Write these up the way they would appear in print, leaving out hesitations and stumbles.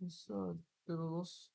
لسه 2:30.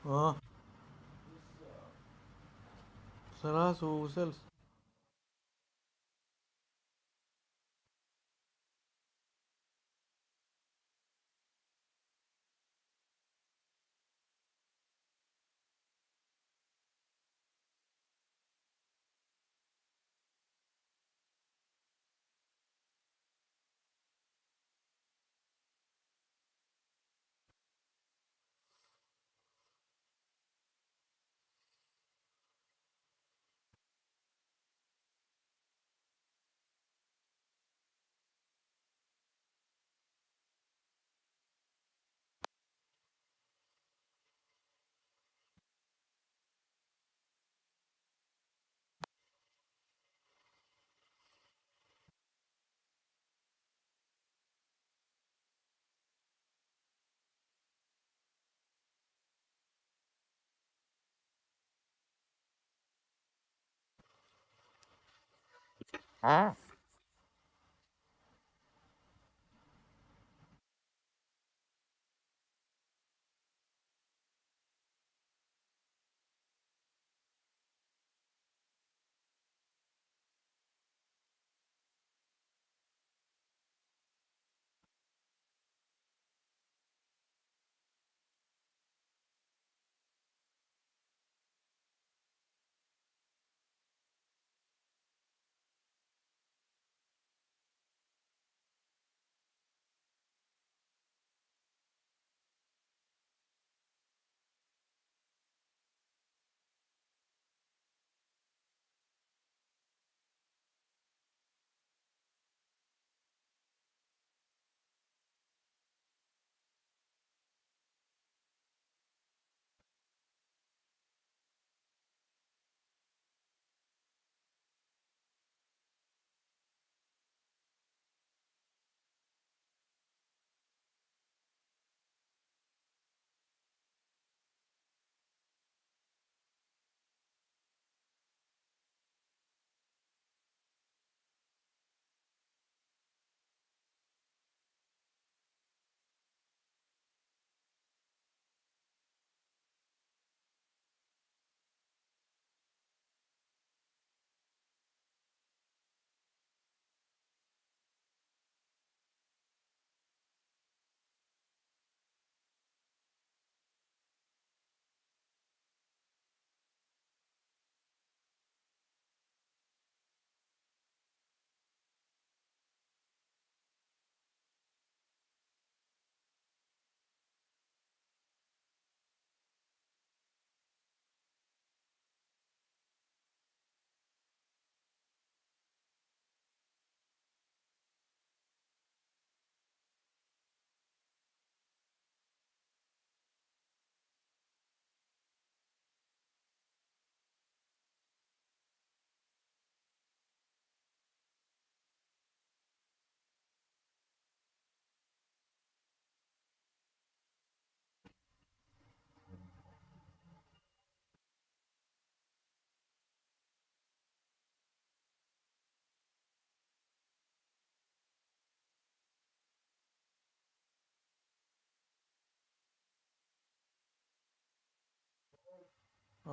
اه، ثلاث وثلث.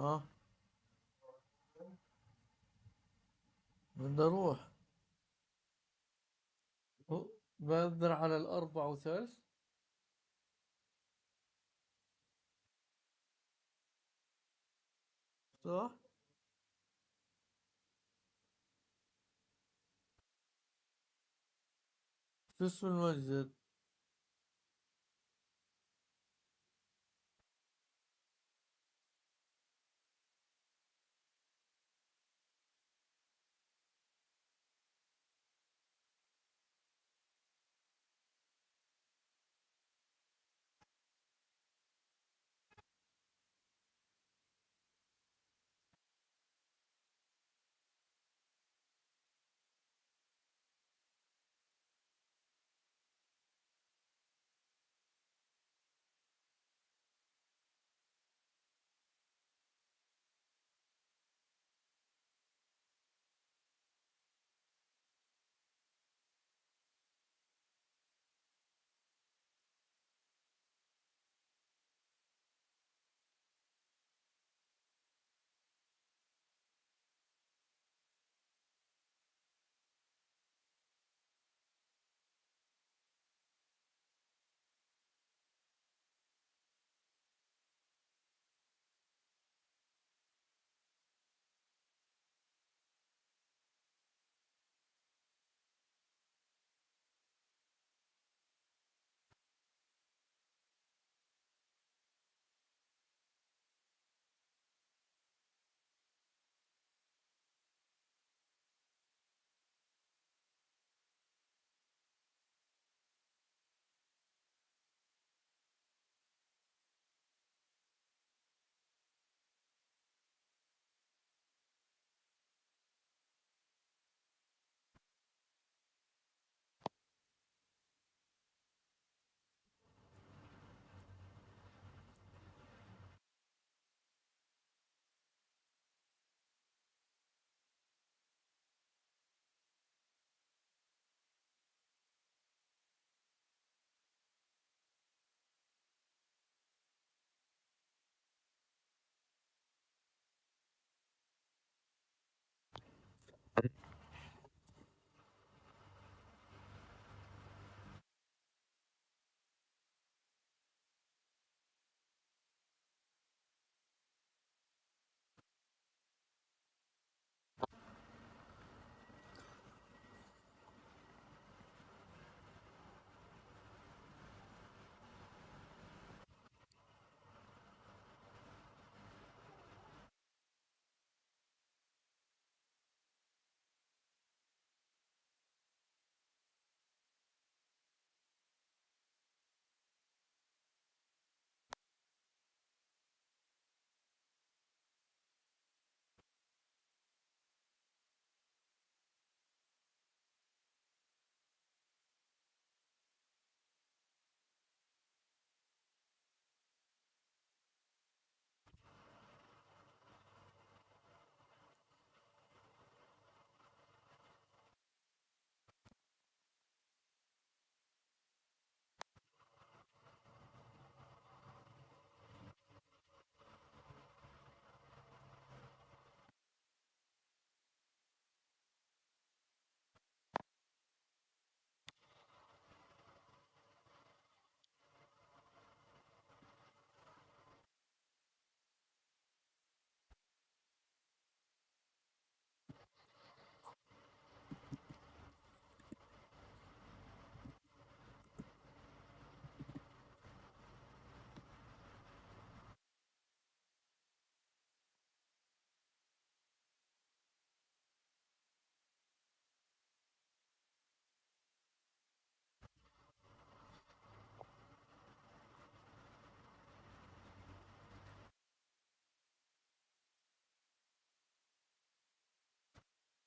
اه، بدي اروح. بقدر على الاربع وثلث. صح. شو اسم المسجد؟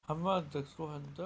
حماد بدك تروح انت؟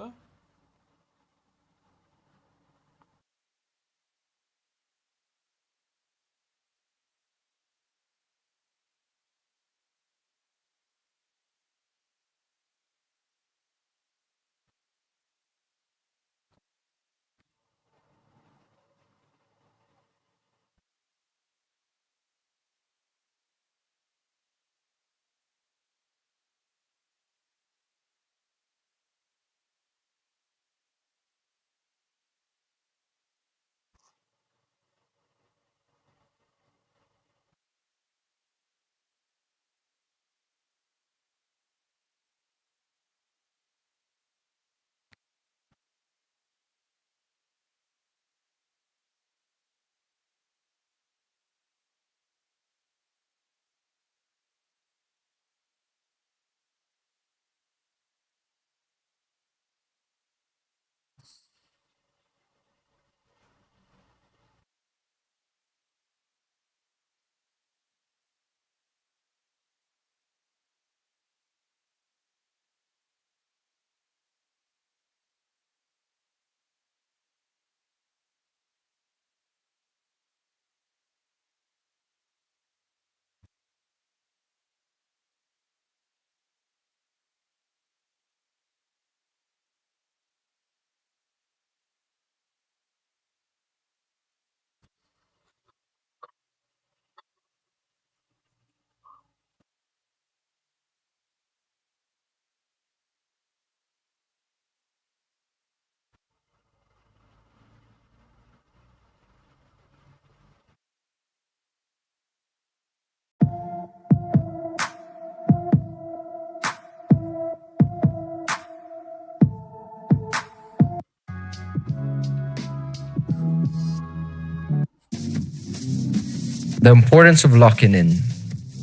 The importance of locking in,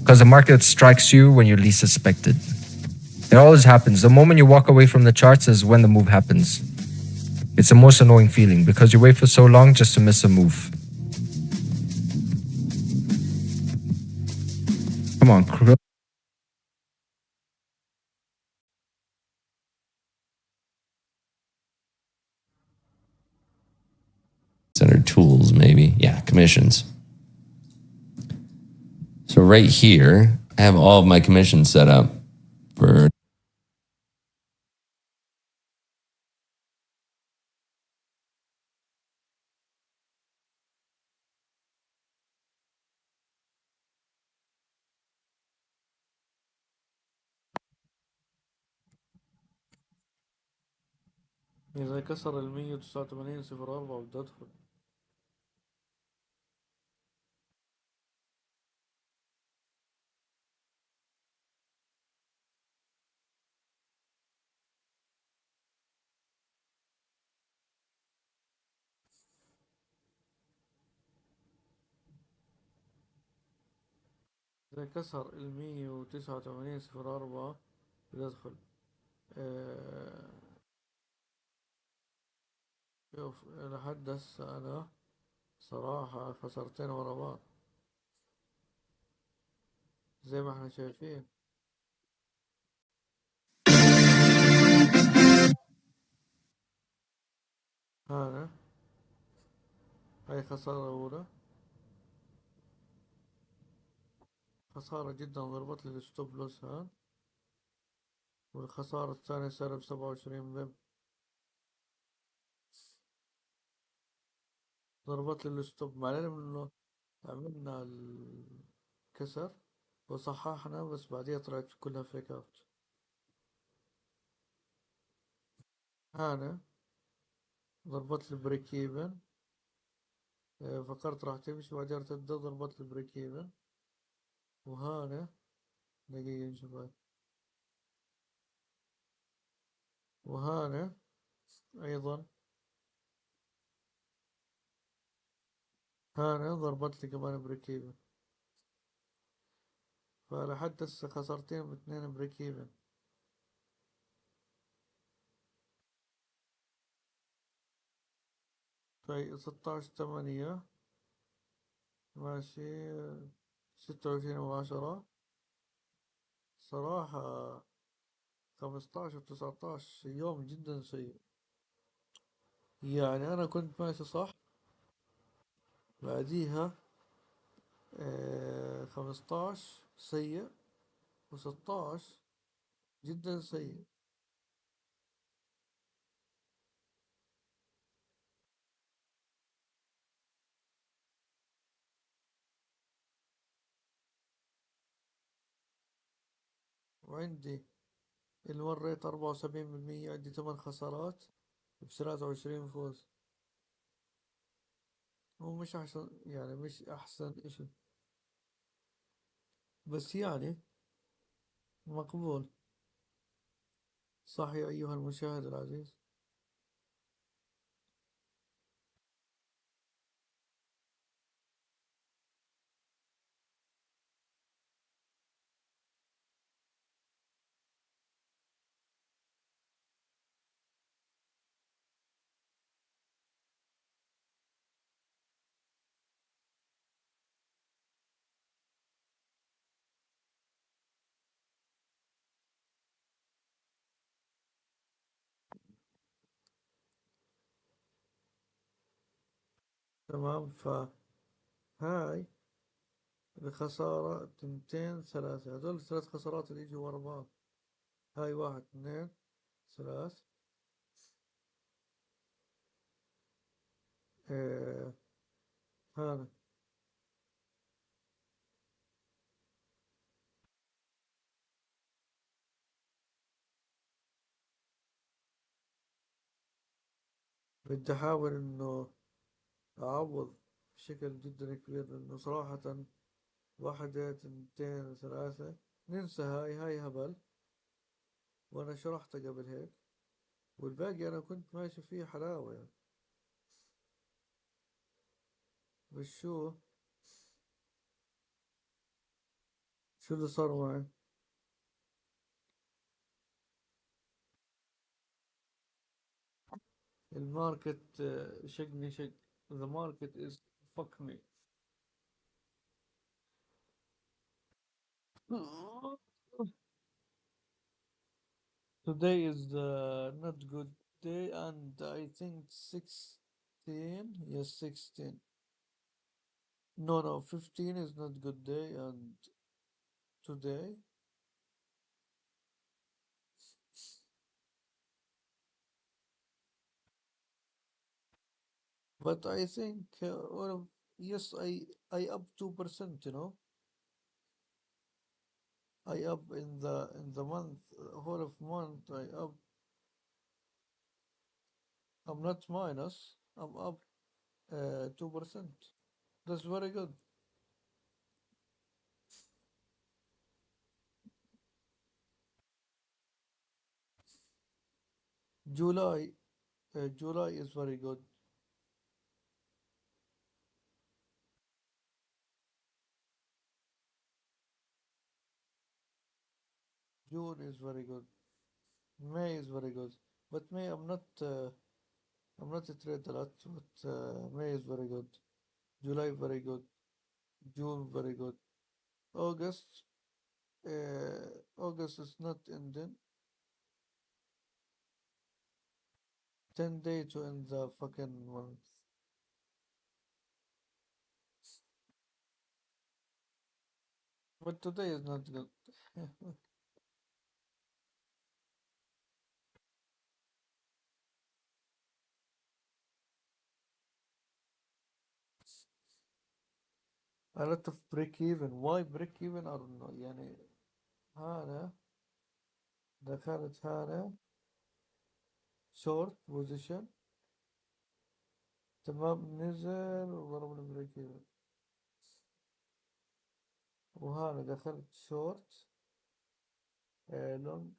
because the market strikes you when you least expect it. It always happens. The moment you walk away from the charts is when the move happens. It's the most annoying feeling because you wait for so long just to miss a move. Come on, Under tools, maybe. Yeah, commissions. So right here, I have all of my commissions set up for إذا كسر 189.04 بدي أدخل. إذا كسر 189.04 بدي أدخل. شوف لحد هسه أنا صراحة خسرتين ورا بعض زي ما احنا شايفين. هذا هاي خسارة أولى، خسارة جدا ضربت لي الستوب لوس هان، والخسارة الثانية سالب 27 بيب ضربت لي الستوب، مع العلم إنه عملنا الكسر وصححنا بس بعديها طلعت كلها فيك اوت. هنا ضربت لي بريك ايفن، فكرت راح تمشي بعدين ارتدت ضربت لي بريك ايفن. وهنا دقيقة نشوف هاي. وهنا ايضا هنا ضربت لي كمان بريك ايفن، فلحد هسه خسرتين باثنين بريك ايفن. في 16/8 ماشي، 26/10 صراحة. 15 و19 يوم جدا سيء، يعني أنا كنت ماشي صح، بعديها 15 سيء، و16 جدا سيء. وعندي اللي مريت 74%، عندي 8 خسارات ب23 فوز. هو مش أحسن، يعني مش أحسن إشي، بس يعني مقبول. صح يا أيها المشاهد العزيز. تمام، فهاي الخسارة 203، هذول الثلاث خسارات اللي يجوا ورا بعض. هاي 1 2 3. هذا بدي أحاول إنه أعوض بشكل جدا كبير، لأنه صراحة 1 2 3 ننسى. هاي هبل، وأنا شرحته قبل هيك، والباقي أنا كنت ماشي فيه حلاوة يعني. بس شو شو اللي صار معي؟ الماركت شقني شق. The market is fuck me. Today is not good day, and I think 16. Yes, 16. No, no, 15 is not good day, and today. But I think well, yes, I up 2%. You know, I up in the month, whole of month. I up. I'm not minus. I'm up 2%. That's very good. July, July is very good. June is very good. May is very good. But May I'm not a trade a lot, but May is very good. July very good. June very good. August, August is not ending. 10 days to end the fucking month. But today is not good. A lot of break even. Why break even? I don't know. يعني هذا دخلت هذا short position. تمام، نزل وضرب البريك ايفن. وهذا دخلت شورت لونج.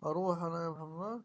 اروح انا يا محمد.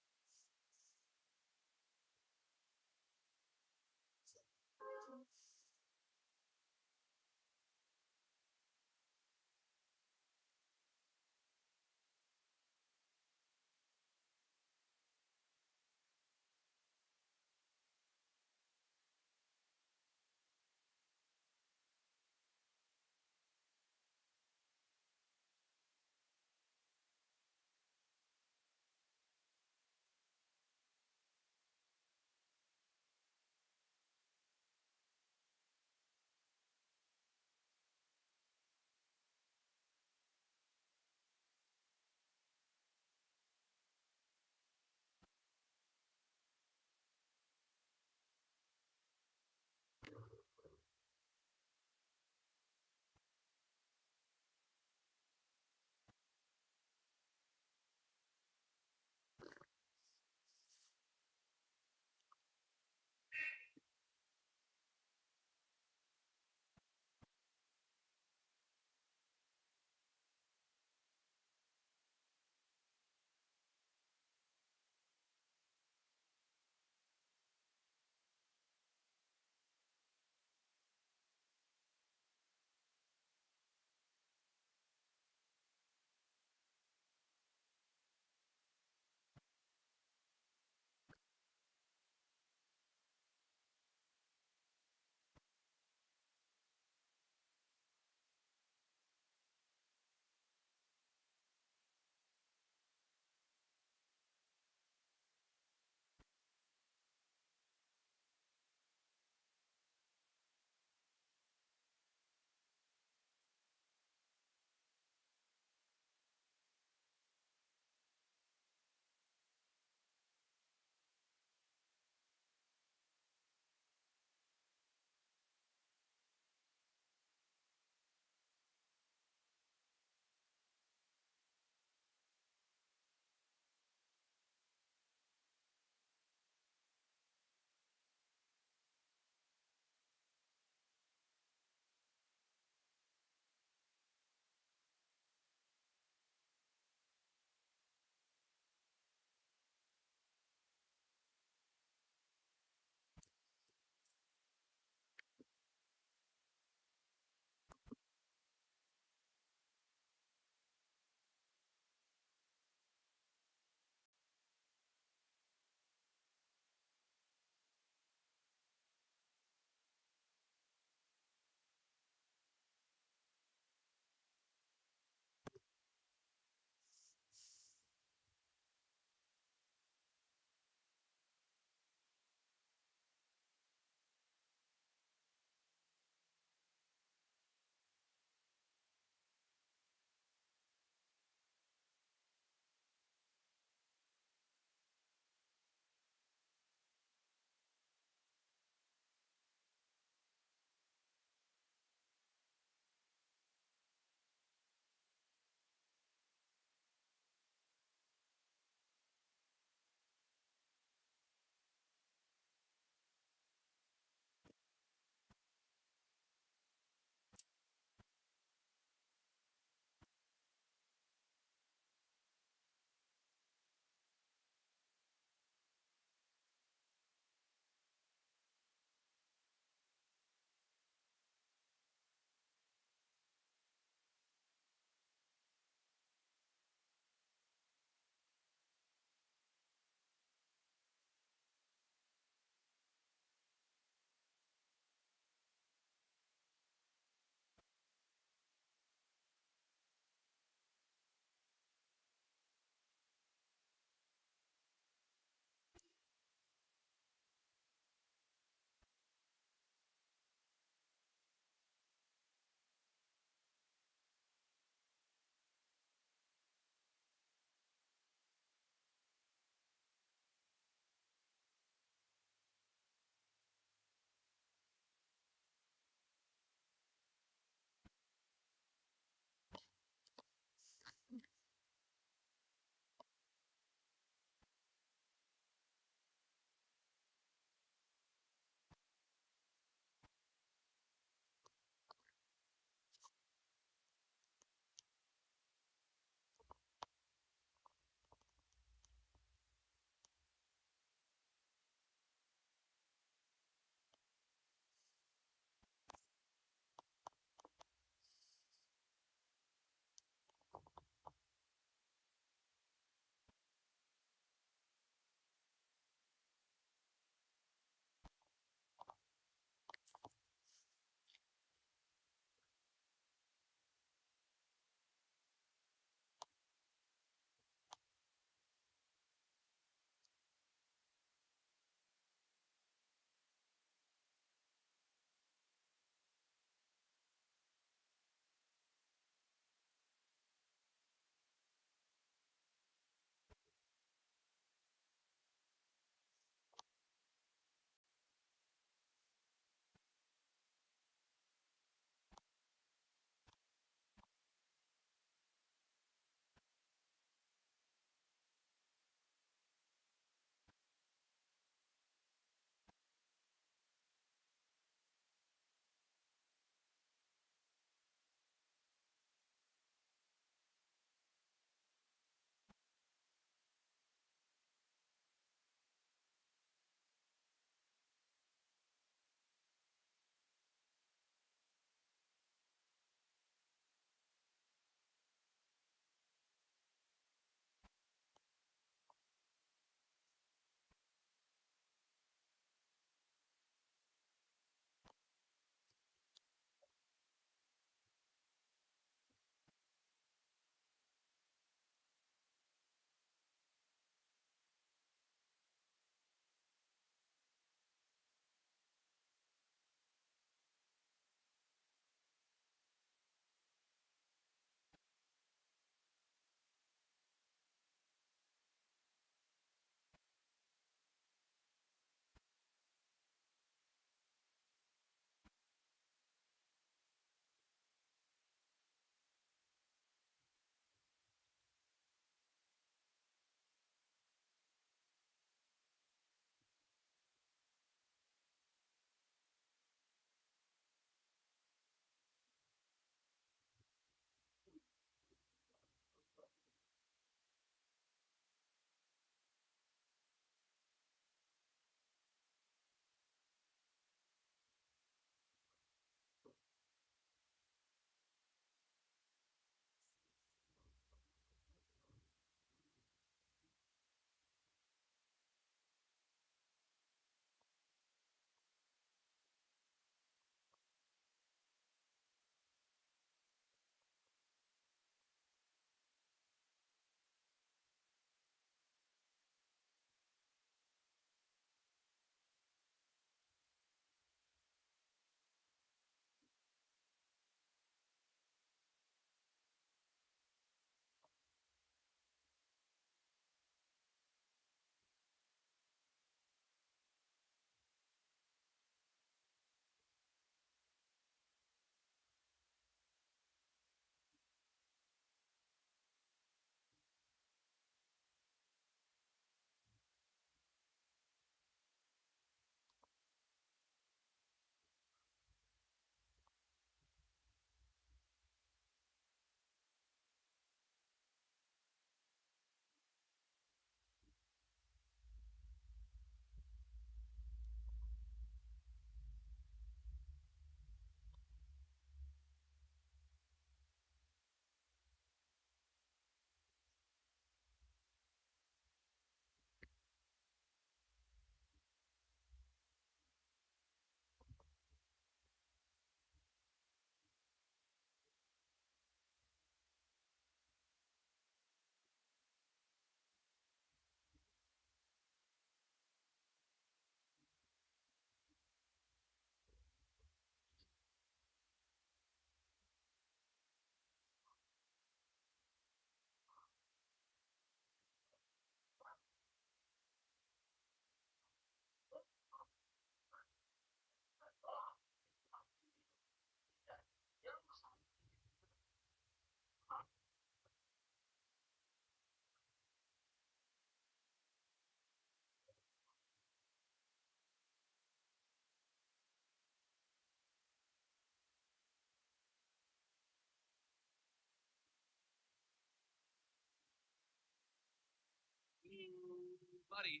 buddy.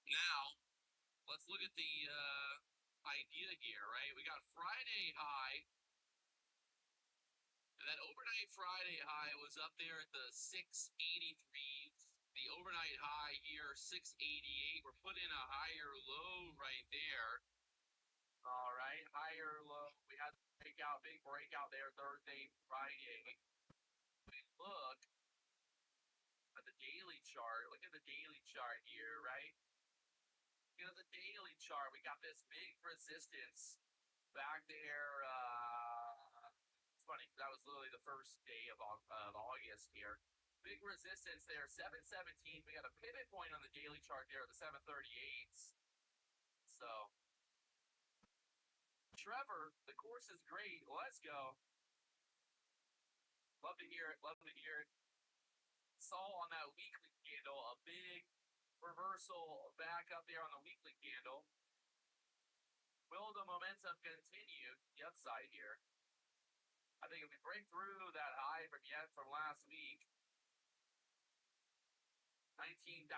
Now, let's look at the idea here, right? We got Friday high. And that overnight Friday high was up there at the 683s. The overnight high here, 688. We're putting a higher low right there. All right, higher low. We had the breakout, big breakout there Thursday, Friday. We look at the daily chart. Look at the daily chart here, right? Look at the daily chart. We got this big resistance back there. It's funny, that was literally the first day of August here. Big resistance there, 717. We got a pivot point on the daily chart there at the 738s. So, Trevor, the course is great. Let's go. Love to hear it. Love to hear it. Saw on that weekly candle a big reversal back up there on the weekly candle. Will the momentum continue the upside here? I think if we break through that high from last week, 19,000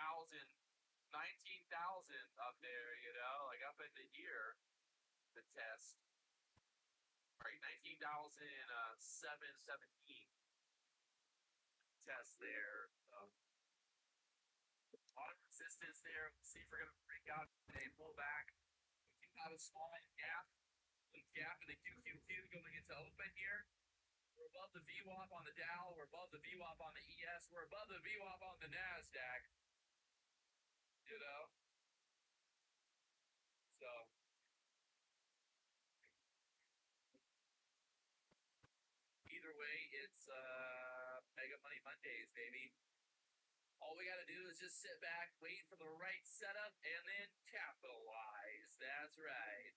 up there, you know, like up into here, the test. Right, 19,717 test there. So, a lot of resistance there. Let's see if we're going to break out a pull back. We do have a small gap in the QQQ going into open here. We're above the VWAP on the Dow. We're above the VWAP on the ES. We're above the VWAP on the NASDAQ. You know? So, either way, it's Mega Money Mondays, baby. All we got to do is just sit back, wait for the right setup, and then capitalize. That's right.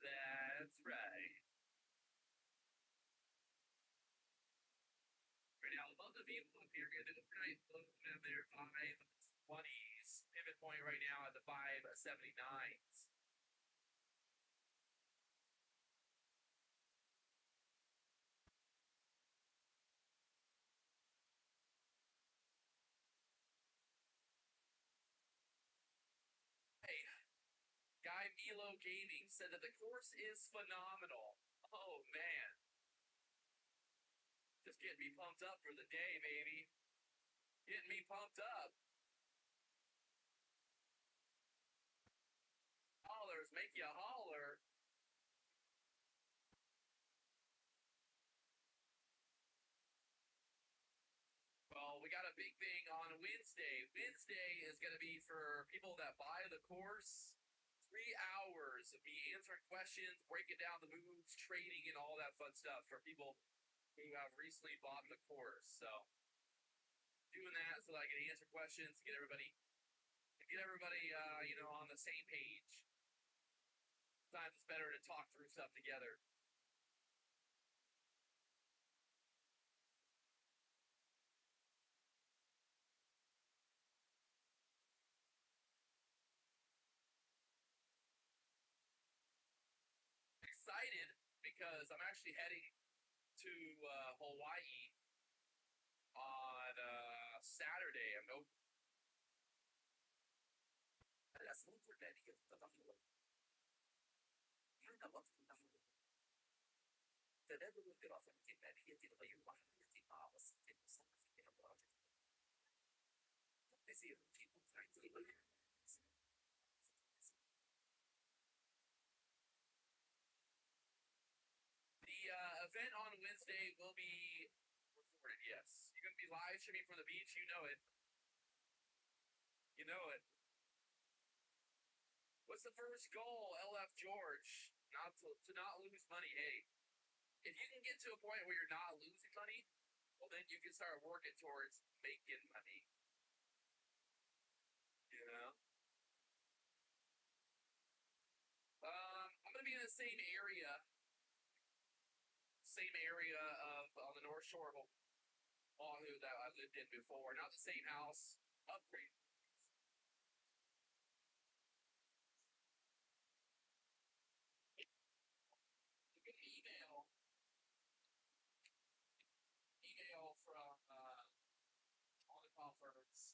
That's right. Right now, above the VWAP here, the overnight low in there, 520s. Pivot point right now at the 579s. Hey, Guy Milo Gaming said that the course is phenomenal. Oh, man. Just getting me pumped up for the day, baby. Getting me pumped up. Hollers make you holler. Well, we got a big thing on Wednesday. Wednesday is going to be for people that buy the course. 3 hours of me answering questions, breaking down the moves, trading, and all that fun stuff for people who have recently bought the course. So, doing that so that I can answer questions, get everybody, on the same page. Sometimes it's better to talk through stuff together. Excited because I'm actually heading to Hawaii on Saturday. I'm no. The event on Wednesday will be recorded, yes. You're going to be live streaming from the beach. You know it. You know it. What's the first goal, LF George? Not to not lose money. Hey, if you can get to a point where you're not losing money, well, then you can start working towards making money. You know? I'm going to be in the same area of on the North Shore of Oahu that I lived in before. Not the same house, upgrade. You get an email from all the conference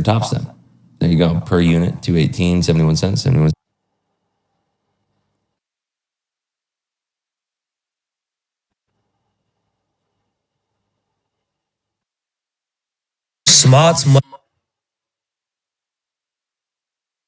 top step. There you go. Per unit, 218, 71 cents, 71 cents.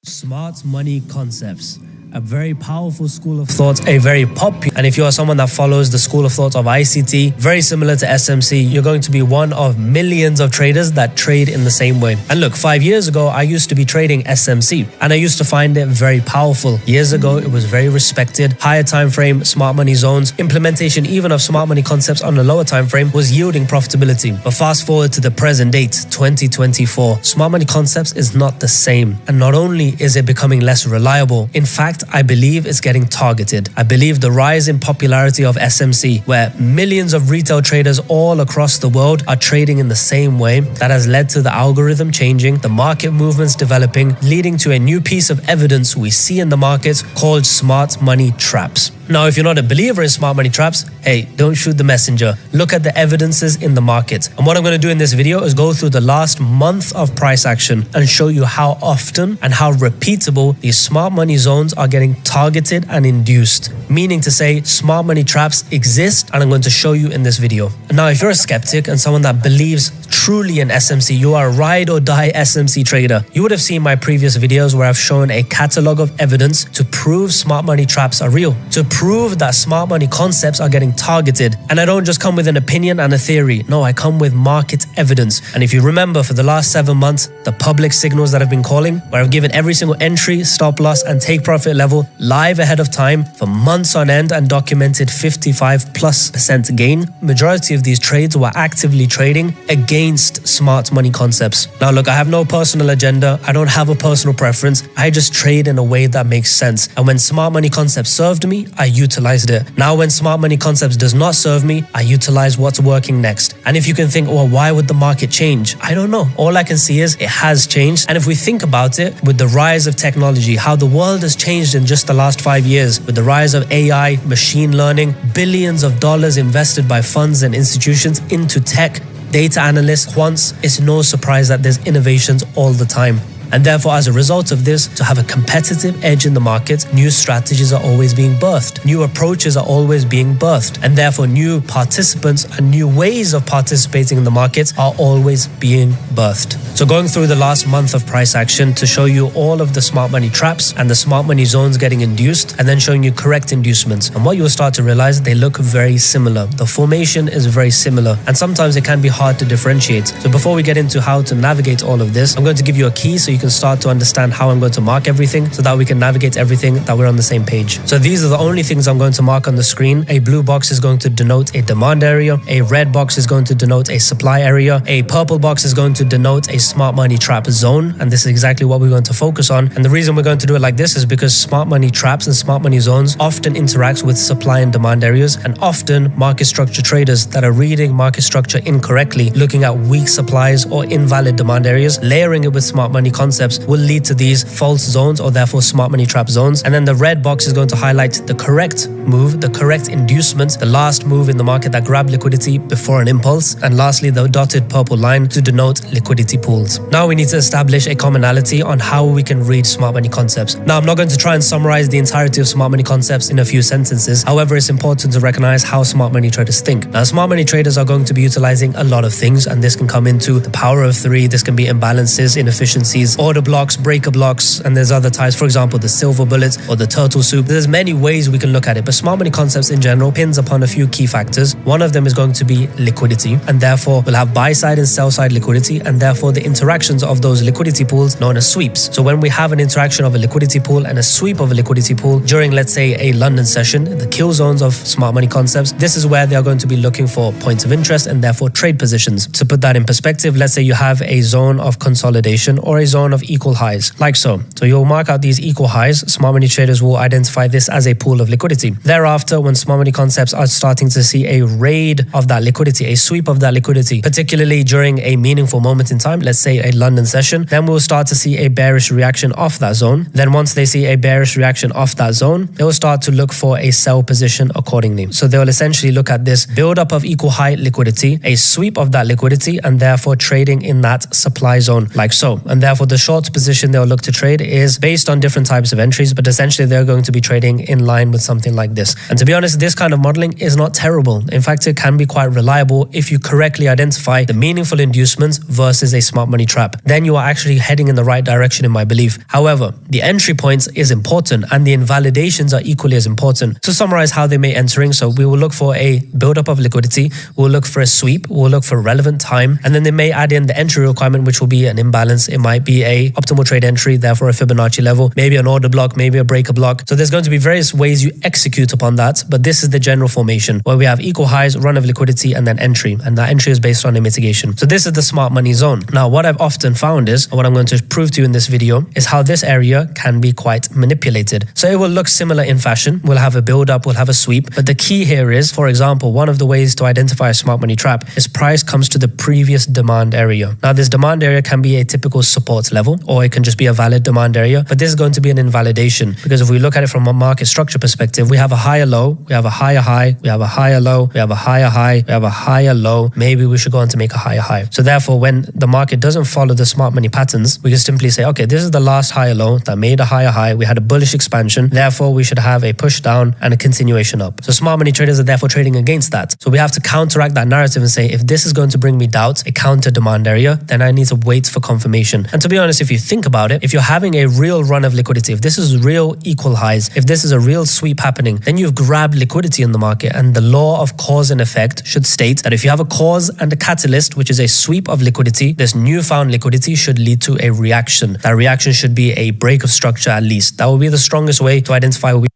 Smart money concepts. A very powerful school of thought, a very popular, and if you are someone that follows the school of thought of ICT, very similar to SMC, you're going to be one of millions of traders that trade in the same way. And look, 5 years ago, I used to be trading SMC, and I used to find it very powerful. Years ago, it was very respected. Higher time frame, smart money zones, implementation even of smart money concepts on a lower time frame was yielding profitability. But fast forward to the present date, 2024, smart money concepts is not the same. And not only is it becoming less reliable, in fact, I believe it's getting targeted. I believe the rise in popularity of SMC, where millions of retail traders all across the world are trading in the same way, that has led to the algorithm changing, the market movements developing, leading to a new piece of evidence we see in the markets called smart money traps. Now, if you're not a believer in smart money traps, hey, don't shoot the messenger. Look at the evidences in the market. And what I'm going to do in this video is go through the last month of price action and show you how often and how repeatable these smart money zones are getting targeted and induced. Meaning to say, smart money traps exist, and I'm going to show you in this video. Now, if you're a skeptic and someone that believes truly in SMC, you are a ride or die SMC trader, you would have seen my previous videos where I've shown a catalog of evidence to prove smart money traps are real, to prove that smart money concepts are getting targeted. And I don't just come with an opinion and a theory. No, I come with market evidence. And if you remember, for the last 7 months, the public signals that I've been calling, where I've given every single entry, stop loss, and take profit level live ahead of time for months on end and documented 55+% gain, majority of these trades were actively trading against smart money concepts. Now look, I have no personal agenda. I don't have a personal preference. I just trade in a way that makes sense. And when smart money concepts served me, I utilized it. Now when smart money concepts does not serve me, I utilize what's working next. And if you can think, well, why would the market change? I don't know. All I can see is it has changed. And if we think about it, with the rise of technology, how the world has changed in just the last 5 years, with the rise of AI, machine learning, billions of dollars invested by funds and institutions into tech, data analysts, quants, it's no surprise that there's innovations all the time. And therefore, as a result of this, to have a competitive edge in the market, new strategies are always being birthed. New approaches are always being birthed. And therefore, new participants and new ways of participating in the market are always being birthed. So going through the last month of price action to show you all of the smart money traps and the smart money zones getting induced, and then showing you correct inducements. And what you'll start to realize, they look very similar. The formation is very similar. And sometimes it can be hard to differentiate. So before we get into how to navigate all of this, I'm going to give you a key so you can start to understand how I'm going to mark everything so that we can navigate everything, that we're on the same page. So these are the only things I'm going to mark on the screen. A blue box is going to denote a demand area. A red box is going to denote a supply area. A purple box is going to denote a smart money trap zone. And this is exactly what we're going to focus on. And the reason we're going to do it like this is because smart money traps and smart money zones often interact with supply and demand areas, and often market structure traders that are reading market structure incorrectly, looking at weak supplies or invalid demand areas, layering it with smart money concepts, will lead to these false zones, or therefore smart money trap zones. And then the red box is going to highlight the correct move, the correct inducement, the last move in the market that grabbed liquidity before an impulse. And lastly, the dotted purple line to denote liquidity pools. Now we need to establish a commonality on how we can read smart money concepts. Now I'm not going to try and summarize the entirety of smart money concepts in a few sentences. However, it's important to recognize how smart money traders think. Now, smart money traders are going to be utilizing a lot of things, and this can come into the power of three. This can be imbalances, inefficiencies, order blocks, breaker blocks, and there's other types, for example, the silver bullet or the turtle soup. There's many ways we can look at it, but smart money concepts in general pins upon a few key factors. One of them is going to be liquidity, and therefore we'll have buy side and sell side liquidity, and therefore the interactions of those liquidity pools known as sweeps. So when we have an interaction of a liquidity pool and a sweep of a liquidity pool during, let's say, a London session, the kill zones of smart money concepts, this is where they are going to be looking for points of interest and therefore trade positions. To put that in perspective, let's say you have a zone of consolidation or a zone of equal highs, like so. So you'll mark out these equal highs. Smart money traders will identify this as a pool of liquidity. Thereafter, when smart money concepts are starting to see a raid of that liquidity, a sweep of that liquidity, particularly during a meaningful moment in time, let's say a London session, then we'll start to see a bearish reaction off that zone. Then once they see a bearish reaction off that zone, they will start to look for a sell position accordingly. So they will essentially look at this build up of equal high liquidity, a sweep of that liquidity, and therefore trading in that supply zone like so. And therefore the short position they'll look to trade is based on different types of entries, but essentially they're going to be trading in line with something like this. And to be honest, this kind of modeling is not terrible. In fact, it can be quite reliable if you correctly identify the meaningful inducements versus a smart money trap. Then you are actually heading in the right direction in my belief. However, the entry points is important and the invalidations are equally as important. To summarize how they may entering, so we will look for a buildup of liquidity, we'll look for a sweep, we'll look for relevant time, and then they may add in the entry requirement, which will be an imbalance. It might be a optimal trade entry, therefore a Fibonacci level, maybe an order block, maybe a breaker block. So there's going to be various ways you execute upon that, but this is the general formation where we have equal highs, run of liquidity, and then entry, and that entry is based on a mitigation. So this is the smart money zone. Now, what I've often found is, or what I'm going to prove to you in this video, is how this area can be quite manipulated. So it will look similar in fashion. We'll have a build up, we'll have a sweep, but the key here is, for example, one of the ways to identify a smart money trap is price comes to the previous demand area. Now, this demand area can be a typical support level, or it can just be a valid demand area, but this is going to be an invalidation, because if we look at it from a market structure perspective, we have a higher low, we have a higher high, we have a higher low, we have a higher high, we have a higher low. Maybe we should go on to make a higher high. So therefore, when the market doesn't follow the smart money patterns, we can simply say, okay, this is the last higher low that made a higher high. We had a bullish expansion. Therefore, we should have a push down and a continuation up. So smart money traders are therefore trading against that. So we have to counteract that narrative and say, if this is going to bring me doubts, a counter demand area, then I need to wait for confirmation. And to be honest, if you think about it, if you're having a real run of liquidity, if this is real equal highs, if this is a real sweep happening, then you've grabbed liquidity in the market. And the law of cause and effect should state that if you have a cause and a catalyst, which is a sweep of liquidity, this newfound liquidity should lead to a reaction. That reaction should be a break of structure at least. That will be the strongest way to identify what we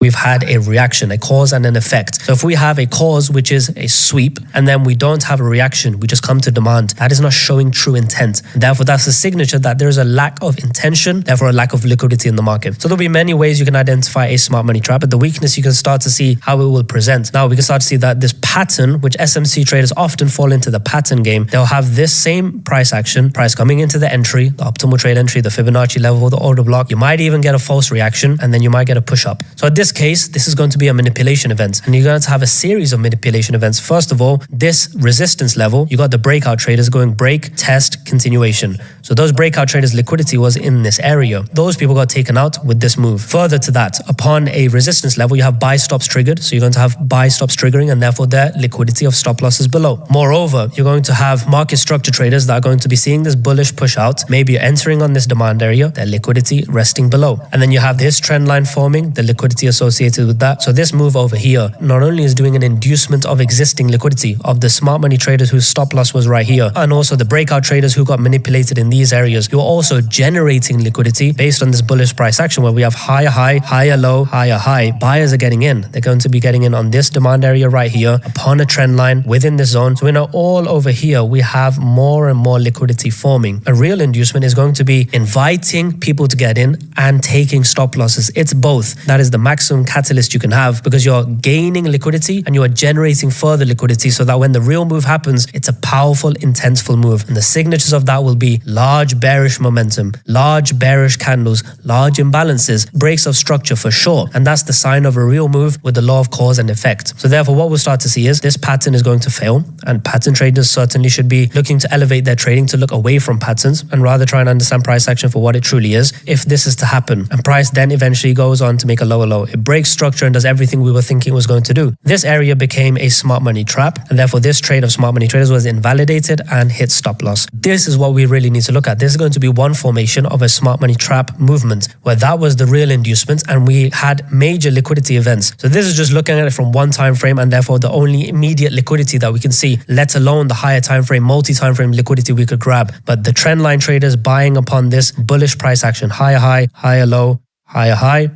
we've had a reaction, a cause and an effect. So if we have a cause, which is a sweep, and then we don't have a reaction, we just come to demand, that is not showing true intent. Therefore, that's a signature that there is a lack of intention, therefore a lack of liquidity in the market. So there'll be many ways you can identify a smart money trap, but the weakness, you can start to see how it will present. Now we can start to see that this pattern, which SMC traders often fall into the pattern game, they'll have this same price action, price coming into the entry, the optimal trade entry, the Fibonacci level, the order block. You might even get a false reaction, and then you might get a push up. So at this case, this is going to be a manipulation event, and you're going to have a series of manipulation events. First of all, this resistance level, you got the breakout traders going break, test, continuation. So those breakout traders' liquidity was in this area. Those people got taken out with this move. Further to that, upon a resistance level, you have buy stops triggered. So you're going to have buy stops triggering, and therefore their liquidity of stop losses below. Moreover, you're going to have market structure traders that are going to be seeing this bullish push out, maybe entering on this demand area, their liquidity resting below. And then you have this trend line forming, the liquidity associated associated with that. So this move over here not only is doing an inducement of existing liquidity of the smart money traders whose stop loss was right here, and also the breakout traders who got manipulated in these areas, you're also generating liquidity based on this bullish price action where we have higher high, higher low, higher high. Buyers are getting in. They're going to be getting in on this demand area right here upon a trend line within this zone. So we know all over here we have more and more liquidity forming. A real inducement is going to be inviting people to get in and taking stop losses. It's both. That is the maximum catalyst you can have because you're gaining liquidity and you are generating further liquidity so that when the real move happens, it's a powerful, intenseful move. And the signatures of that will be large bearish momentum, large bearish candles, large imbalances, breaks of structure for sure. And that's the sign of a real move with the law of cause and effect. So therefore, what we'll start to see is this pattern is going to fail, and pattern traders certainly should be looking to elevate their trading to look away from patterns and rather try and understand price action for what it truly is. If this is to happen and price then eventually goes on to make a lower low, it breaks structure and does everything we were thinking it was going to do. This area became a smart money trap, and therefore this trade of smart money traders was invalidated and hit stop loss. This is what we really need to look at. This is going to be one formation of a smart money trap movement where that was the real inducement and we had major liquidity events. So this is just looking at it from one time frame and therefore the only immediate liquidity that we can see, let alone the higher time frame, multi-time frame liquidity we could grab. But the trend line traders buying upon this bullish price action, higher high, higher low, higher high.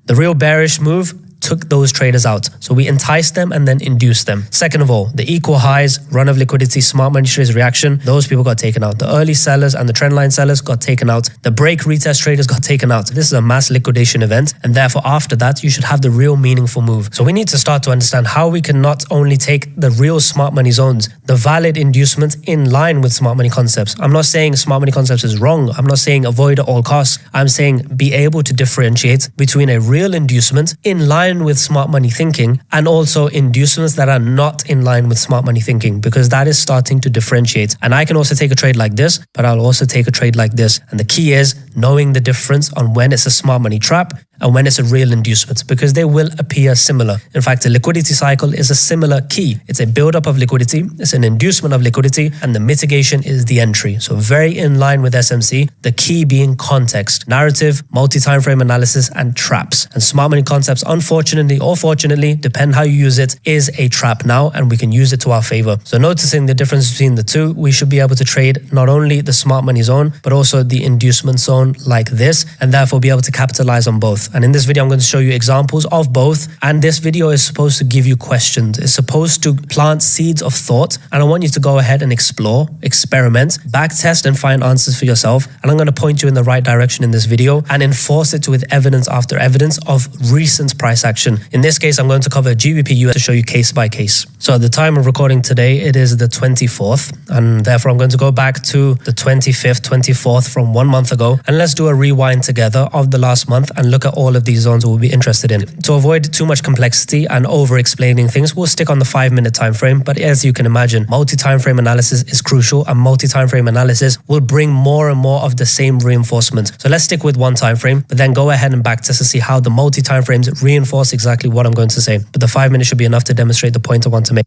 The real bearish move took those traders out. So we enticed them and then induced them. Second of all, the equal highs, run of liquidity, smart money traders reaction, those people got taken out. The early sellers and the trend line sellers got taken out. The break retest traders got taken out. This is a mass liquidation event. And therefore after that, you should have the real meaningful move. So we need to start to understand how we can not only take the real smart money zones, the valid inducements in line with smart money concepts. I'm not saying smart money concepts is wrong. I'm not saying avoid at all costs. I'm saying be able to differentiate between a real inducement in line with smart money thinking and also inducements that are not in line with smart money thinking, because that is starting to differentiate. And I can also take a trade like this, but I'll also take a trade like this. And the key is knowing the difference on when it's a smart money trap and when it's a real inducement, because they will appear similar. In fact, a liquidity cycle is a similar key. It's a buildup of liquidity, it's an inducement of liquidity, and the mitigation is the entry. So very in line with SMC, the key being context, narrative, multi-time frame analysis, and traps. And smart money concepts, unfortunately or fortunately, depend how you use it, is a trap now, and we can use it to our favor. So noticing the difference between the two, we should be able to trade not only the smart money zone, but also the inducement zone like this, and therefore be able to capitalize on both. And in this video, I'm going to show you examples of both. And this video is supposed to give you questions. It's supposed to plant seeds of thought. And I want you to go ahead and explore, experiment, backtest, and find answers for yourself. And I'm going to point you in the right direction in this video and enforce it with evidence after evidence of recent price action. In this case, I'm going to cover gbpjby to show you case by case. So at the time of recording today, it is the 24th. And therefore, I'm going to go back to the 25th, 24th from 1 month ago. And let's do a rewind together of the last month and look at all of these zones we'll be interested in. To avoid too much complexity and over explaining things, we'll stick on the 5-minute time frame. But as you can imagine, multi-time frame analysis is crucial, and multi-time frame analysis will bring more and more of the same reinforcement. So let's stick with one time frame, but then go ahead and backtest to see how the multi-time frames reinforce exactly what I'm going to say. But the 5 minutes should be enough to demonstrate the point I want to make.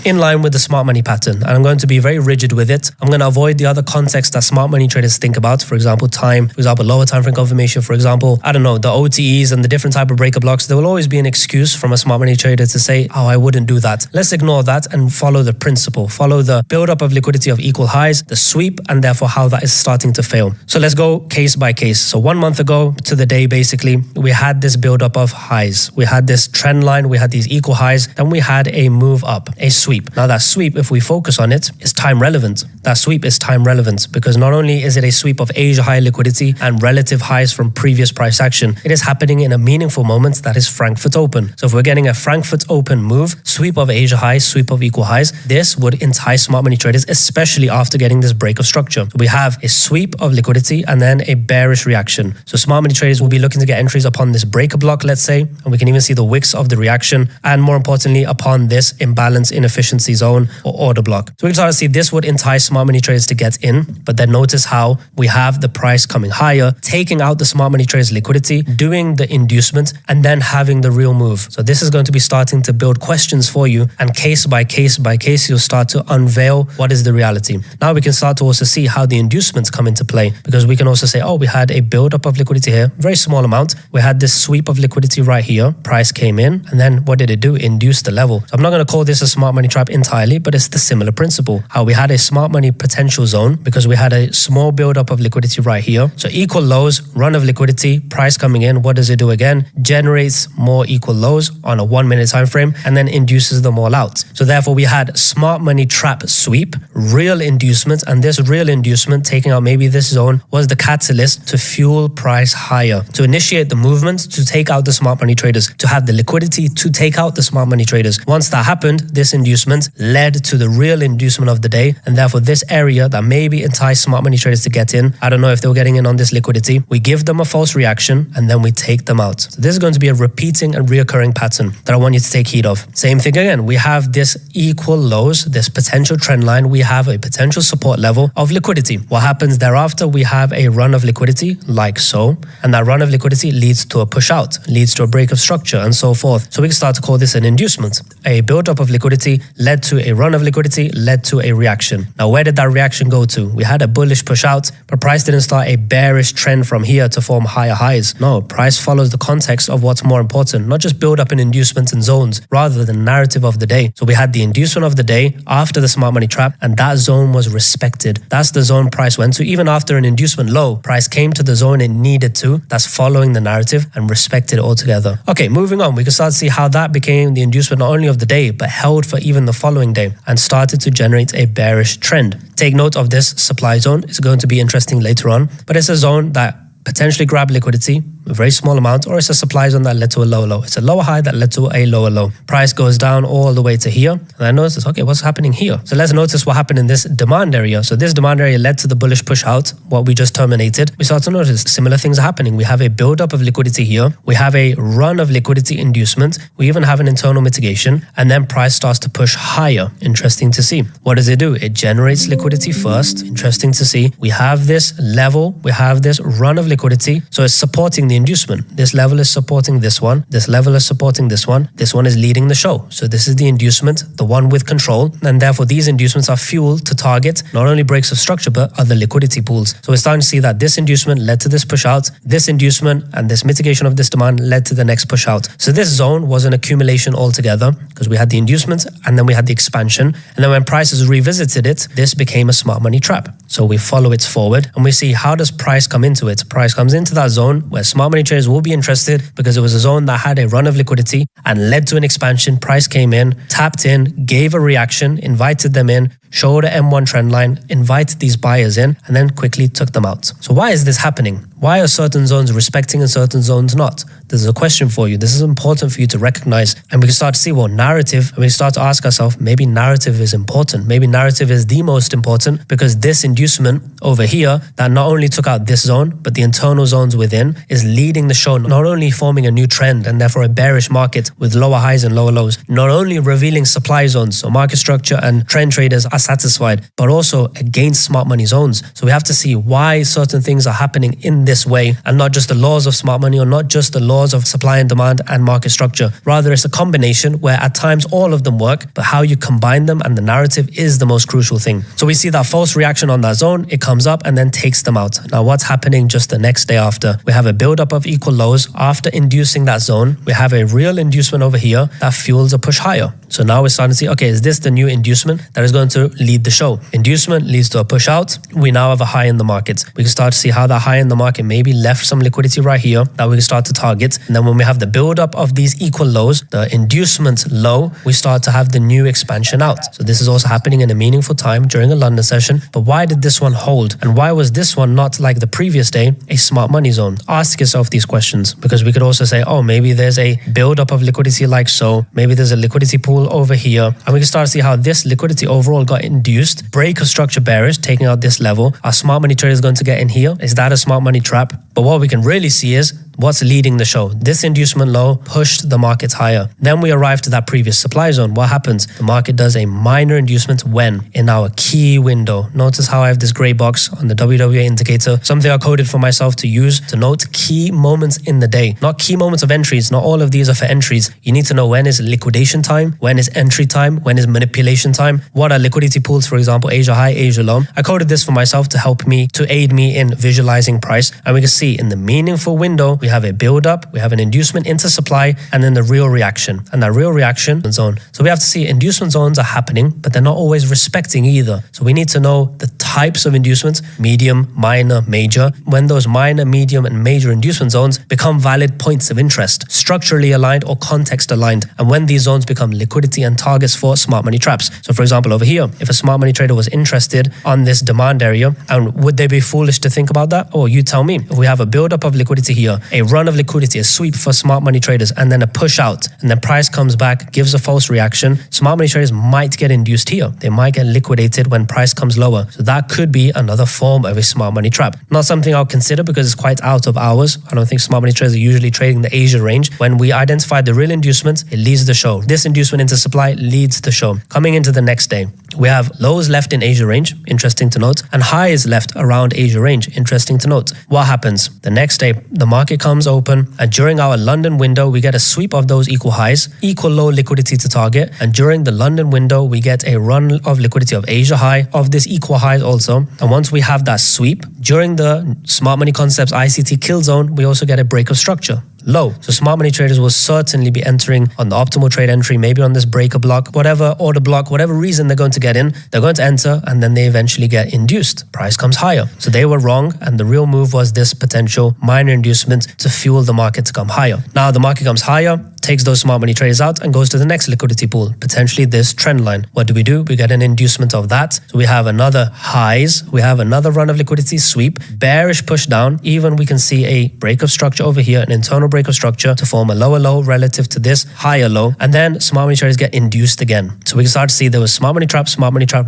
In line with the smart money pattern, and I'm going to be very rigid with it. I'm going to avoid the other context that smart money traders think about. For example, time, for example, lower time frame confirmation, for example, I don't know, the OTEs and the different type of breaker blocks. There will always be an excuse from a smart money trader to say, oh, I wouldn't do that. Let's ignore that and follow the principle, follow the buildup of liquidity of equal highs, the sweep, and therefore how that is starting to fail. So let's go case by case. So 1 month ago to the day, basically, we had this buildup of highs. We had this trend line, we had these equal highs, then we had a move up, a sweep. Now that sweep, if we focus on it, is time relevant. That sweep is time relevant because not only is it a sweep of Asia high liquidity and relative highs from previous price action, it is happening in a meaningful moment that is Frankfurt Open. So if we're getting a Frankfurt Open move, sweep of Asia highs, sweep of equal highs, this would entice smart money traders, especially after getting this break of structure. So we have a sweep of liquidity and then a bearish reaction. So smart money traders will be looking to get entries upon this breaker block, let's say, and we can even see the wicks of the reaction, and more importantly, upon this imbalance inefficiency zone or order block. So we can start to see this would entice smart money traders to get in, but then notice how we have the price coming higher, taking out the smart money traders liquidity, doing the inducement, and then having the real move. So this is going to be starting to build questions for you, and case by case by case, you'll start to unveil what is the reality. Now we can start to also see how the inducements come into play, because we can also say, oh, we had a buildup of liquidity here, very small amount. We had this sweep of liquidity right here. Price came in, and then what did it do? Induce the level. So I'm not going to call this a smart money trap entirely, but it's the similar principle. How we had a smart money potential zone because we had a small buildup of liquidity right here. So equal lows, run of liquidity, price coming in. What does it do again? Generates more equal lows on a 1 minute time frame and then induces them all out. So therefore we had smart money trap sweep, real inducement, and this real inducement taking out maybe this zone was the catalyst to fuel price higher, to initiate the movement, to take out the smart money traders, to have the liquidity to take out the smart money traders. Once that happened, this inducement led to the real inducement of the day, and therefore this area that maybe enticed smart money traders to get in, I don't know if they were getting in on this liquidity, we give them a false reaction and then we take them out. So this is going to be a repeating and reoccurring pattern that I want you to take heed of. Same thing again, we have this equal lows, this potential trend line, we have a potential support level of liquidity. What happens thereafter? We have a run of liquidity like so, and that run of liquidity leads to a push out, leads to a break of structure and so forth. So we can start to call this an inducement. A buildup of liquidity led to a run of liquidity, led to a reaction. Now where did that reaction go to? We had a bullish push out, but price didn't start a bearish trend from here to form higher highs. No, price follows the context of what's more important, not just build up in inducements and zones, rather the narrative of the day. So we had the inducement of the day after the smart money trap, and that zone was respected. That's the zone price went to. Even after an inducement low, price came to the zone it needed to. That's following the narrative and respected altogether. Okay, moving on, we can start to see how that became the inducement not only of the day, but held for even the following day and started to generate a bearish trend. Take note of this supply zone. It's going to be interesting later on, but it's a zone that potentially grabbed liquidity, a very small amount, or it's a supply zone that led to a lower low. It's a lower high that led to a lower low. Price goes down all the way to here. And I notice, okay, what's happening here? So let's notice what happened in this demand area. So this demand area led to the bullish push out, what we just terminated. We start to notice similar things are happening. We have a buildup of liquidity here. We have a run of liquidity inducement. We even have an internal mitigation. And then price starts to push higher. Interesting to see. What does it do? It generates liquidity first. Interesting to see. We have this level. We have this run of liquidity. So it's supporting the inducement. This level is supporting this one. This level is supporting this one. This one is leading the show. So this is the inducement, the one with control. And therefore these inducements are fuel to target not only breaks of structure, but other liquidity pools. So we're starting to see that this inducement led to this push out. This inducement and this mitigation of this demand led to the next push out. So this zone was an accumulation altogether because we had the inducement and then we had the expansion. And then when prices revisited it, this became a smart money trap. So we follow it forward and we see how does price come into it. Price comes into that zone where smart money traders will be interested because it was a zone that had a run of liquidity and led to an expansion. Price came in, tapped in, gave a reaction, invited them in, showed a M1 trend line, invited these buyers in, and then quickly took them out. So why is this happening? Why are certain zones respecting and certain zones not? This is a question for you. This is important for you to recognize. And we can start to see, well, narrative, and we start to ask ourselves, maybe narrative is important. Maybe narrative is the most important because this inducement over here that not only took out this zone, but the internal zones within is leading the show, not only forming a new trend and therefore a bearish market with lower highs and lower lows, not only revealing supply zones, so market structure and trend traders are satisfied, but also against smart money zones. So we have to see why certain things are happening in this way and not just the laws of smart money or not just the laws of supply and demand and market structure. Rather, it's a combination where at times all of them work, but how you combine them and the narrative is the most crucial thing. So we see that false reaction on that zone, it comes up and then takes them out. Now what's happening just the next day after? We have a buildup of equal lows after inducing that zone. We have a real inducement over here that fuels a push higher. So now we're starting to see, okay, is this the new inducement that is going to lead the show? Inducement leads to a push out. We now have a high in the market. We can start to see how that high in the market maybe left some liquidity right here that we can start to target. And then when we have the buildup of these equal lows, the inducement low, we start to have the new expansion out. So this is also happening in a meaningful time during a London session. But why did this one hold? And why was this one not like the previous day, a smart money zone? Ask yourself these questions because we could also say, oh, maybe there's a buildup of liquidity like so. Maybe there's a liquidity pool over here. And we can start to see how this liquidity overall got induced. Break of structure bearish, taking out this level. Are smart money traders going to get in here? Is that a smart money trap? But what we can really see is What's leading the show? This inducement low pushed the markets higher. Then we arrive to that previous supply zone. What happens? The market does a minor inducement when? In our key window. Notice how I have this gray box on the WWA indicator, something I coded for myself to use to note key moments in the day, not key moments of entries. Not all of these are for entries. You need to know when is liquidation time, when is entry time, when is manipulation time, what are liquidity pools, for example, Asia high, Asia low. I coded this for myself to help me, to aid me in visualizing price. And we can see in the meaningful window, we have a build up, we have an inducement into supply, and then the real reaction. And that real reaction zone. So we have to see inducement zones are happening, but they're not always respecting either. So we need to know the types of inducements, medium, minor, major. When those minor, medium, and major inducement zones become valid points of interest, structurally aligned or context aligned, and when these zones become liquidity and targets for smart money traps. So for example, over here, if a smart money trader was interested on this demand area, and would they be foolish to think about that? Or you tell me, if we have a buildup of liquidity here, a run of liquidity, a sweep for smart money traders, and then a push out, and then price comes back, gives a false reaction, smart money traders might get induced here. They might get liquidated when price comes lower. So that could be another form of a smart money trap. Not something I'll consider because it's quite out of hours. I don't think smart money traders are usually trading the Asia range. When we identify the real inducement, it leads the show. This inducement into supply leads the show. Coming into the next day, we have lows left in Asia range, interesting to note, and highs left around Asia range, interesting to note. What happens? The next day, the market comes open, and during our London window, we get a sweep of those equal highs, equal low liquidity to target, and during the London window, we get a run of liquidity of Asia high, of this equal highs also. And once we have that sweep, during the Smart Money Concepts ICT kill zone, we also get a break of structure. Low. So smart money traders will certainly be entering on the optimal trade entry, maybe on this breaker block, whatever order block, whatever reason they're going to get in, they're going to enter and then they eventually get induced. Price comes higher. So they were wrong and the real move was this potential minor inducement to fuel the market to come higher. Now the market comes higher, takes those smart money traders out and goes to the next liquidity pool, potentially this trend line. What do? We get an inducement of that. So we have another highs, we have another run of liquidity sweep, bearish push down, even we can see a break of structure over here, an internal break of structure to form a lower low relative to this higher low, and then smart money traders get induced again. So we can start to see there was smart money trap,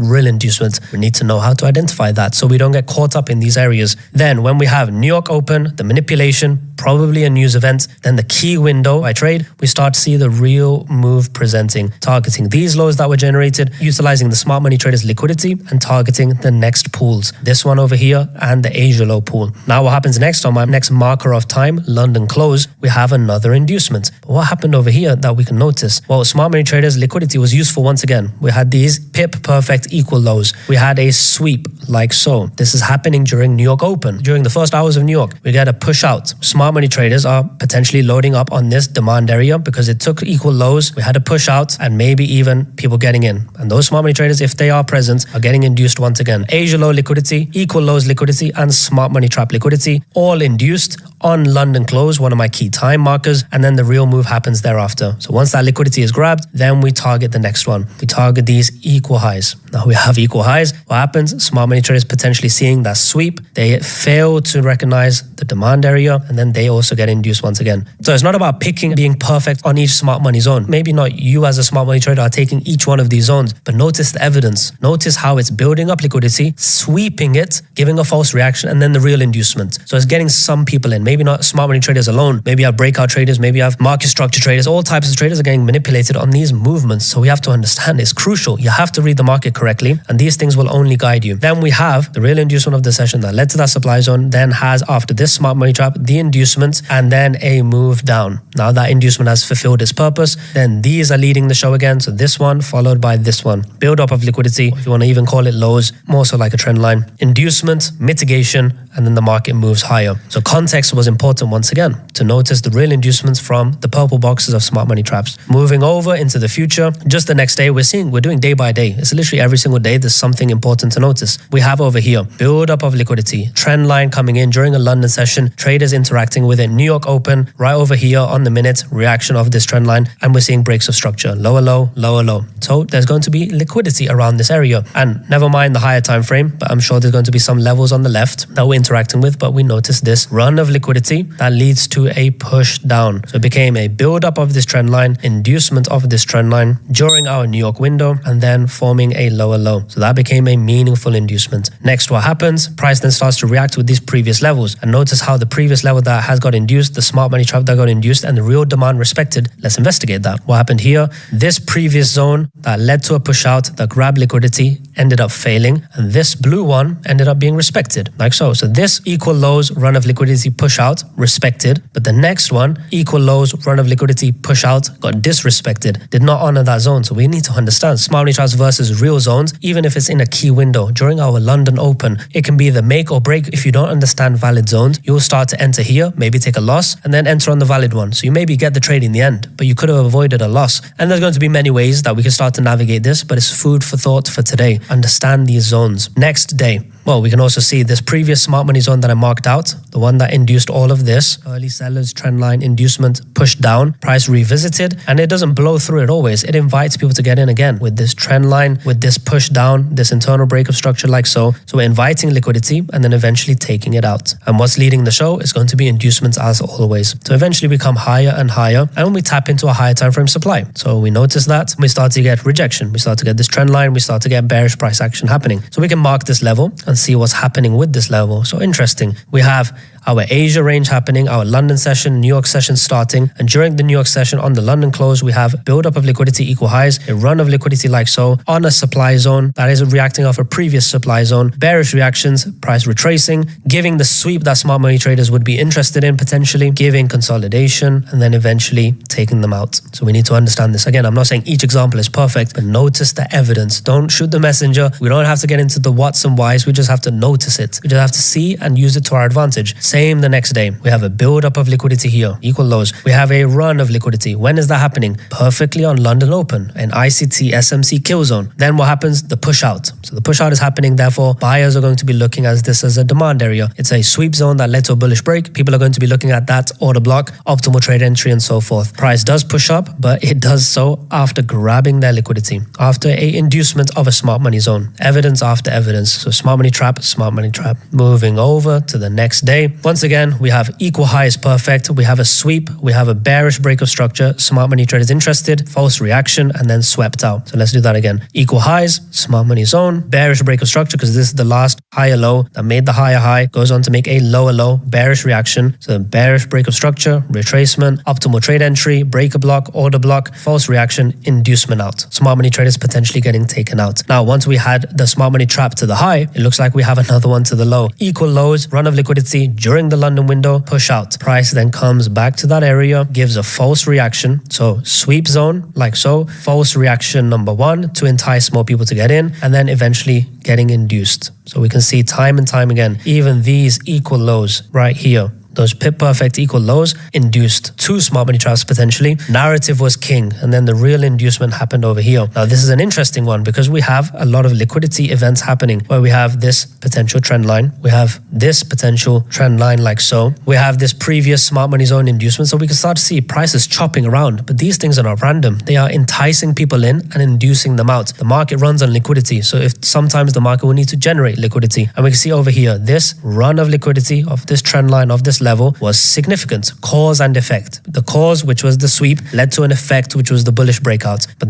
real inducement. We need to know how to identify that so we don't get caught up in these areas. Then when we have New York open, the manipulation, probably a news event, then the key window I trade, we start to see the real move presenting, targeting these lows that were generated, utilizing the smart money traders liquidity and targeting the next pools, this one over here and the Asia low pool. Now what happens next on my next marker of time, London close, we have another inducement. But what happened over here that we can notice? Well, smart money traders liquidity was useful once again. We had these pip perfect equal lows. We had a sweep like so. This is happening during New York open. During the first hours of New York, we get a push out. Smart money traders are potentially loading up on this demand area because it took equal lows. We had a push out and maybe even people getting in. And those smart money traders, if they are present, are getting induced once again. Asia low liquidity, equal lows liquidity, and smart money trap liquidity, all induced on London close, one of my key time markers, and then the real move happens thereafter. So once that liquidity is grabbed, then we target the next one. We target these equal highs. Now we have equal highs. What happens? Smart money traders potentially seeing that sweep. They fail to recognize the demand area, and then they also get induced once again. So it's not about picking, being perfect on each smart money zone. Maybe not you as a smart money trader are taking each one of these zones, but notice the evidence. Notice how it's building up liquidity, sweeping it, giving a false reaction, and then the real inducement. So it's getting some people in. Maybe not smart money traders alone. Maybe you have breakout traders, maybe you have market structure traders. All types of traders are getting manipulated on these movements. So we have to understand it's crucial. You have to read the market correctly, and these things will only guide you. Then we have the real inducement of the session that led to that supply zone, then has after this smart money trap, the inducement, and then a move down. Now that inducement has fulfilled its purpose, then these are leading the show again. So this one followed by this one. Build up of liquidity, if you want to even call it lows, more so like a trend line. Inducement, mitigation, and then the market moves higher. So context was important once again to notice the real inducements from the purple boxes of smart money traps. Moving over into the future, just the next day, we're doing day by day. It's literally every single day there's something important to notice. We have over here, build up of liquidity, trend line coming in during a London session, traders interacting with it, New York open, right over here on the minute, reaction of this trend line, and we're seeing breaks of structure, lower low, lower low. So there's going to be liquidity around this area. And never mind the higher time frame, but I'm sure there's going to be some levels on the left that will interacting with, but we noticed this run of liquidity that leads to a push down. So it became a build up of this trend line, inducement of this trend line during our New York window, and then forming a lower low. So that became a meaningful inducement. Next, what happens? Price then starts to react with these previous levels, and notice how the previous level that has got induced, the smart money trap that got induced, and the real demand respected. Let's investigate that. What happened here? This previous zone that led to a push out that grabbed liquidity ended up failing, and this blue one ended up being respected, like so. So this equal lows, run of liquidity, push out, respected, but the next one, equal lows, run of liquidity, push out, got disrespected, did not honor that zone. So we need to understand smart money traps versus real zones, even if it's in a key window. During our London Open, it can be the make or break. If you don't understand valid zones, you'll start to enter here, maybe take a loss, and then enter on the valid one. So you maybe get the trade in the end, but you could have avoided a loss. And there's going to be many ways that we can start to navigate this, but it's food for thought for today. Understand these zones. Next day, well, we can also see this previous smart money zone that I marked out, the one that induced all of this, early sellers, trend line, inducement, push down, price revisited, and it doesn't blow through it always. It invites people to get in again with this trend line, with this push down, this internal breakup structure like so. So we're inviting liquidity and then eventually taking it out. And what's leading the show is going to be inducements as always. So eventually we come higher and higher, and when we tap into a higher time frame supply. So we notice that we start to get rejection. We start to get this trend line. We start to get bearish price action happening. So we can mark this level and see what's happening with this level. So interesting. We have our Asia range happening, our London session, New York session starting, and during the New York session on the London close, we have build up of liquidity equal highs, a run of liquidity like so on a supply zone that is reacting off a previous supply zone, bearish reactions, price retracing, giving the sweep that smart money traders would be interested in, potentially giving consolidation, and then eventually taking them out. So we need to understand this. Again, I'm not saying each example is perfect, but notice the evidence. Don't shoot the messenger. We don't have to get into the whats and whys. We just have to notice it. We just have to see and use it to our advantage. Same the next day. We have a build up of liquidity here, equal lows. We have a run of liquidity. When is that happening? Perfectly on London Open, an ICT SMC kill zone. Then what happens? The push out. So the push out is happening. Therefore, buyers are going to be looking at this as a demand area. It's a sweep zone that led to a bullish break. People are going to be looking at that order block, optimal trade entry, and so forth. Price does push up, but it does so after grabbing their liquidity, after a inducement of a smart money zone. Evidence after evidence. So smart money trap, smart money trap. Moving over to the next day. Once again, we have equal highs perfect. We have a sweep. We have a bearish break of structure. Smart money traders interested, false reaction, and then swept out. So let's do that again. Equal highs, smart money zone, bearish break of structure because this is the last higher low that made the higher high, goes on to make a lower low, bearish reaction. So bearish break of structure, retracement, optimal trade entry, breaker block, order block, false reaction, inducement out. Smart money traders potentially getting taken out. Now, once we had the smart money trap to the high, it looks like we have another one to the low. Equal lows, run of liquidity during the London window, push out. Price then comes back to that area, gives a false reaction. So sweep zone, like so, false reaction number one to entice more people to get in, and then eventually getting induced. So we can see time and time again, even these equal lows right here, those pip perfect equal lows induced two smart money traps potentially. Narrative was king, and then the real inducement happened over here. Now this is an interesting one because we have a lot of liquidity events happening where we have this potential trend line, we have this potential trend line like so, we have this previous smart money zone inducement, so we can start to see prices chopping around. But these things are not random. They are enticing people in and inducing them out. The market runs on liquidity, so if sometimes the market will need to generate liquidity, and we can see over here this run of liquidity of this trend line of this level was significant. Cause and effect. The cause, which was the sweep, led to an effect, which was the bullish breakout. But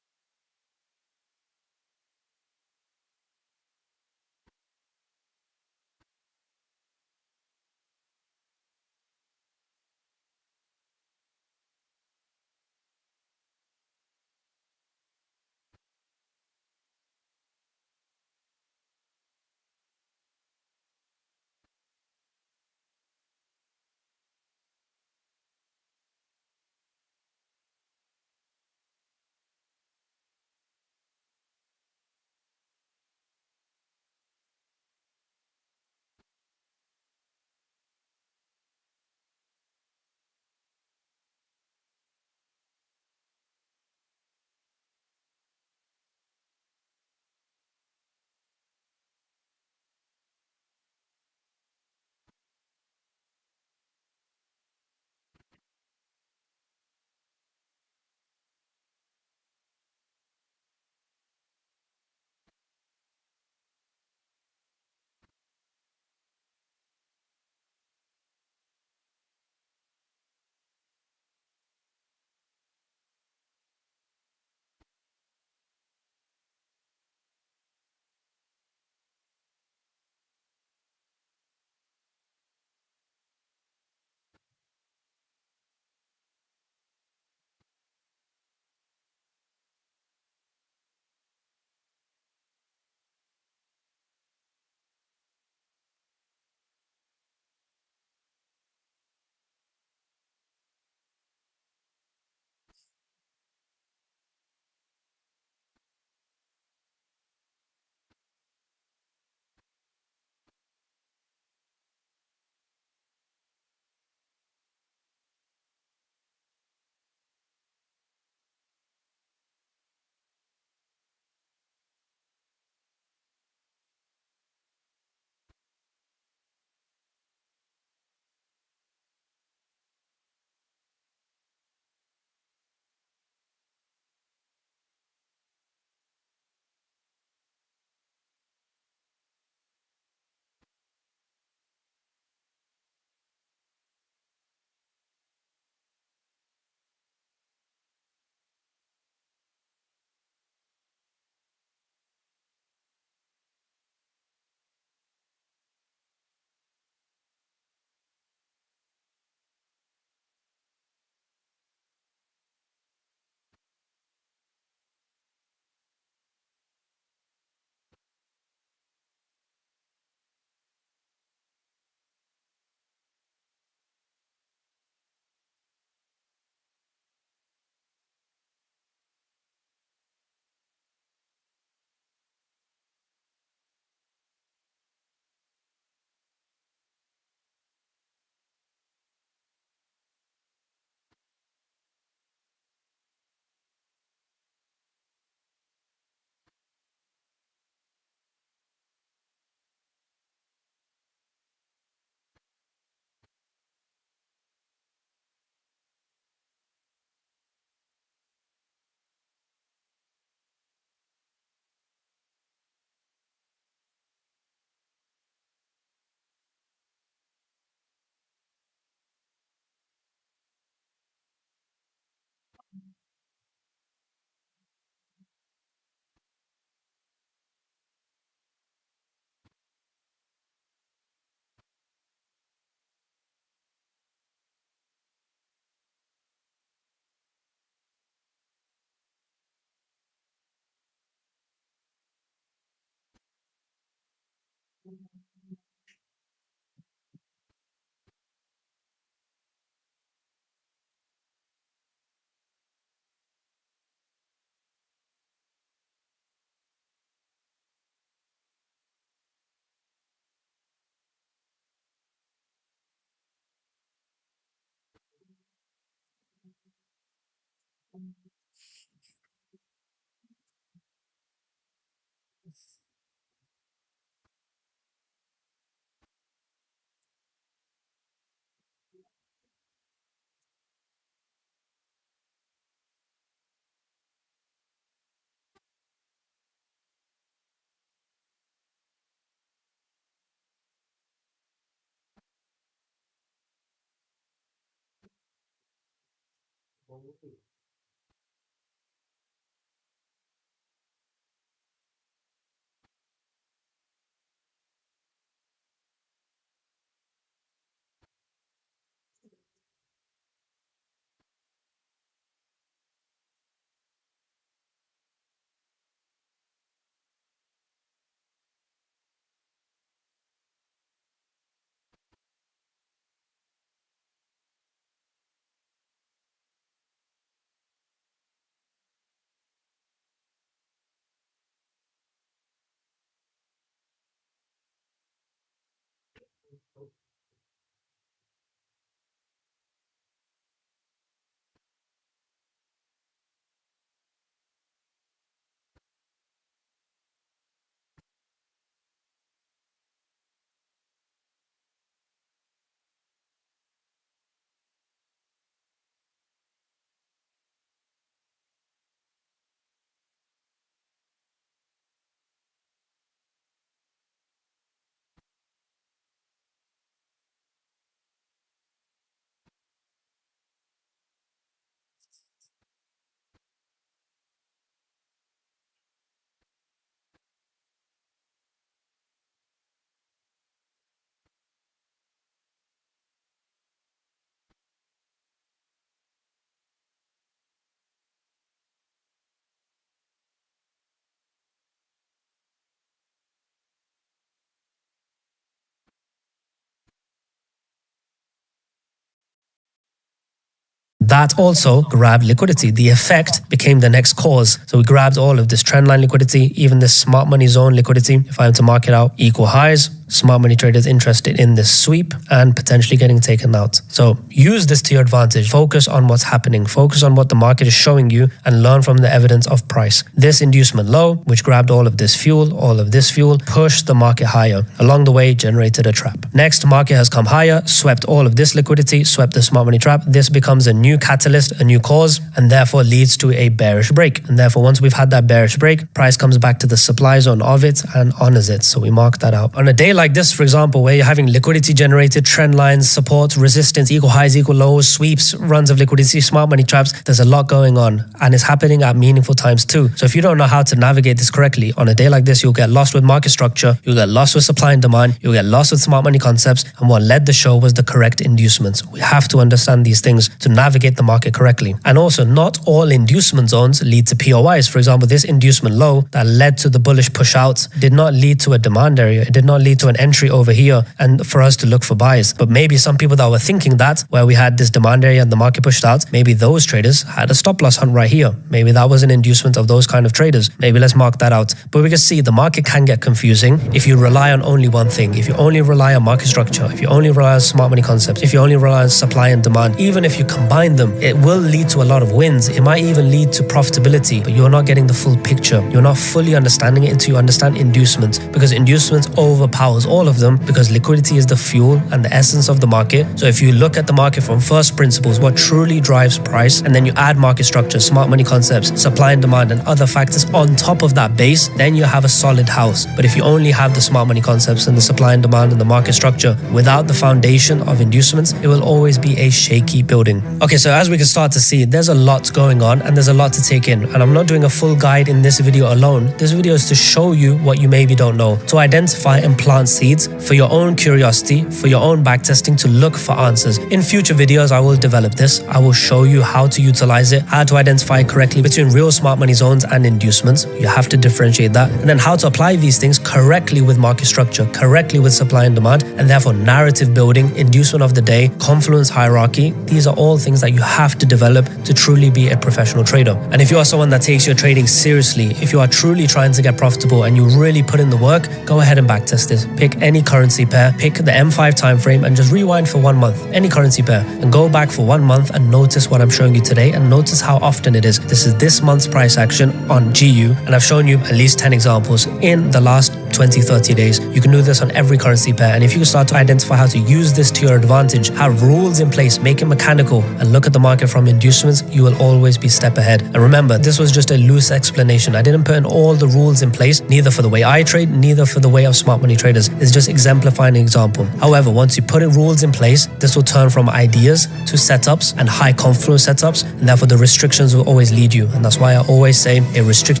That also grabbed liquidity. The effect became the next cause. So we grabbed all of this trendline liquidity, even this smart money zone liquidity. If I am to mark it out, equal highs, smart money traders interested in this sweep and potentially getting taken out. So use this to your advantage. Focus on what's happening. Focus on what the market is showing you and learn from the evidence of price. This inducement low, which grabbed all of this fuel, pushed the market higher. Along the way, generated a trap. Next, market has come higher, swept all of this liquidity, swept the smart money trap. This becomes a new catalyst, a new cause, and therefore leads to a bearish break. And therefore, once we've had that bearish break, price comes back to the supply zone of it and honors it. So we mark that out. On a day like this, for example, where you're having liquidity generated, trend lines, support, resistance, equal highs, equal lows, sweeps, runs of liquidity, smart money traps, there's a lot going on and it's happening at meaningful times too. So if you don't know how to navigate this correctly, on a day like this, you'll get lost with market structure, you'll get lost with supply and demand, you'll get lost with smart money concepts, and what led the show was the correct inducements. We have to understand these things to navigate the market correctly. And also, not all inducement zones lead to POIs. For example, this inducement low that led to the bullish push out did not lead to a demand area. It did not lead to an entry over here and for us to look for buys. But maybe some people that were thinking that, where we had this demand area and the market pushed out, maybe those traders had a stop loss hunt right here. Maybe that was an inducement of those kind of traders. Maybe let's mark that out. But we can see the market can get confusing if you rely on only one thing. If you only rely on market structure, if you only rely on smart money concepts, if you only rely on supply and demand, even if you combine them, it will lead to a lot of wins. It might even lead to profitability, but you're not getting the full picture. You're not fully understanding it until you understand inducements, because inducements overpowers all of them, because liquidity is the fuel and the essence of the market. So if you look at the market from first principles, what truly drives price, and then you add market structure, smart money concepts, supply and demand, and other factors on top of that base, then you have a solid house. But if you only have the smart money concepts and the supply and demand and the market structure without the foundation of inducements, it will always be a shaky building. Okay, so as we can start to see, there's a lot going on and there's a lot to take in. And I'm not doing a full guide in this video alone. This video is to show you what you maybe don't know, to identify and plant plant seeds for your own curiosity, for your own backtesting to look for answers. In future videos, I will develop this. I will show you how to utilize it, how to identify correctly between real smart money zones and inducements. You have to differentiate that. And then how to apply these things correctly with market structure, correctly with supply and demand, and therefore narrative building, inducement of the day, confluence hierarchy. These are all things that you have to develop to truly be a professional trader. And if you are someone that takes your trading seriously, if you are truly trying to get profitable and you really put in the work, go ahead and backtest this. Pick any currency pair, pick the M5 time frame and just rewind for 1 month, any currency pair, and go back for 1 month and notice what I'm showing you today and notice how often it is. This is this month's price action on GU, and I've shown you at least 10 examples in the last 20-30 days. You can do this on every currency pair, and if you can start to identify how to use this to your advantage, have rules in place, make it mechanical, and look at the market from inducements, you will always be step ahead. And remember, this was just a loose explanation. I didn't put in all the rules in place, neither for the way I trade, neither for the way of smart money traders. It's just exemplifying an example. However, once you put in rules in place, this will turn from ideas to setups and high confluence setups, and therefore the restrictions will always lead you. And that's why I always say a restriction.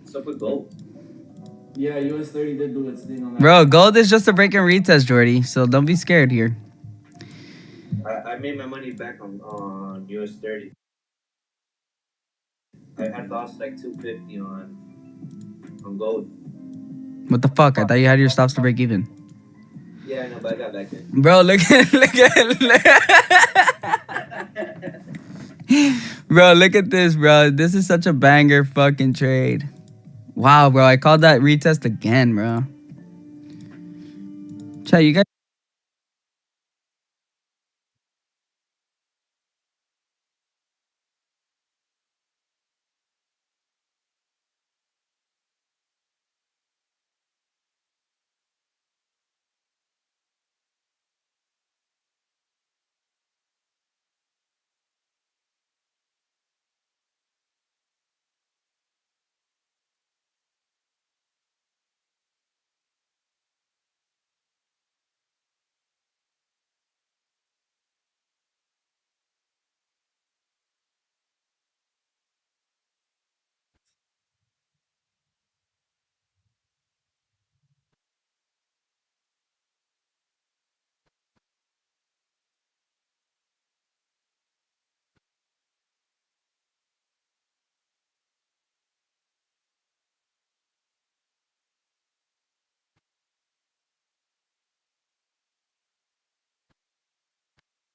What's up with gold? Yeah, US 30 did do its thing on that. Bro, gold is just a break and retest, Jordy. So don't be scared here. I made my money back on US 30. I had lost like 250 on gold. What the fuck? I thought you had your stops to break even. Yeah, I know, but I got back in. Bro, look at Bro, look at this, bro. This is such a banger fucking trade. Wow, bro. I called that retest again, bro. Chat, you guys.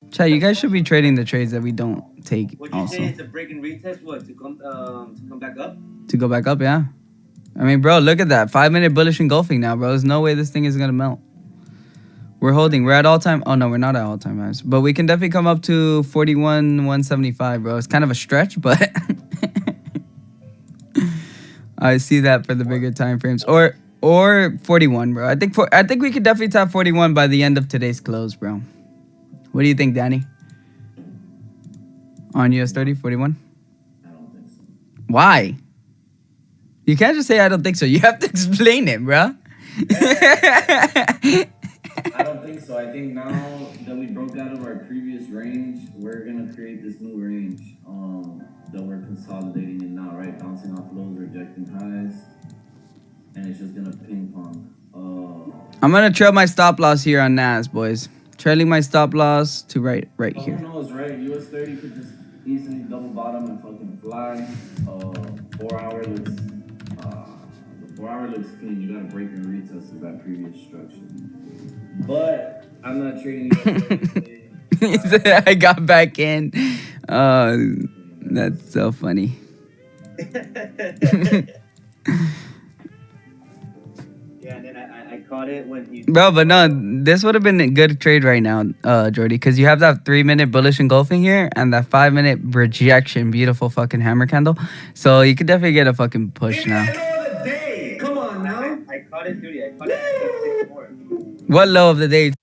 Chat, you guys should be trading the trades that we don't take Would you also. say it's a break and retest? What, to come back up? To go back up, yeah. I mean, bro, look at that. 5-minute bullish engulfing now, bro. There's no way this thing is going to melt. We're holding. We're at all time. Oh, no, we're not at all time highs. But we can definitely come up to 41,175, bro. It's kind of a stretch, but I see that for the bigger time frames. Or 41, bro. I think we could definitely tap 41 by the end of today's close, bro. What do you think, Danny? On US 30, 41? I don't think so. Why? You can't just say I don't think so. You have to explain it, bro. I don't think so. I think now that we broke out of our previous range, we're gonna create this new range that we're consolidating in now, right? Bouncing off lows, rejecting highs, and it's just gonna ping pong. I'm gonna trail my stop loss here on NAS, boys. Trailing my stop loss to right here. Who knows, right? US 30 could just easily double bottom and fucking fly. 4 hour looks the 4 hour looks clean. You gotta break and retest of that previous structure. But I'm not trading He said I got back in. That's so funny. Yeah, and then I caught it when you... Bro, but no, this would have been a good trade right now, Jordy, because you have that 3-minute bullish engulfing here and that 5-minute rejection, beautiful fucking hammer candle. So you could definitely get a fucking push now. Come on now. I caught it, dude. I caught it at 664. What low of the day?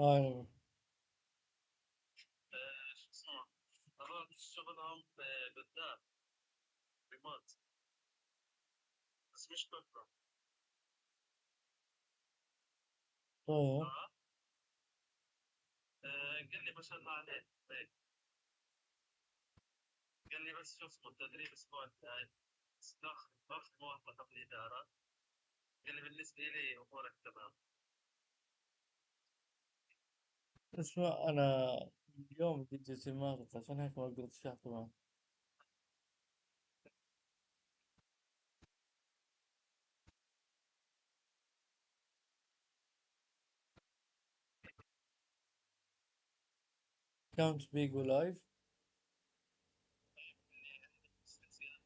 ايوه. شو اسمه مرات شغلهم قدام ريموت بس مش كلهم. طيب. قال لي ما شاء الله عليه هيك. قال لي بس شو اسمه التدريب الاسبوع الجاي باخذ موافقة من الإدارة. قال لي بالنسبة لي أمورك تمام. اسمع، انا اليوم جدتي ماتت عشان هيك ما قدرت احكي معك. كانت بيجو لايف. اكستنسيون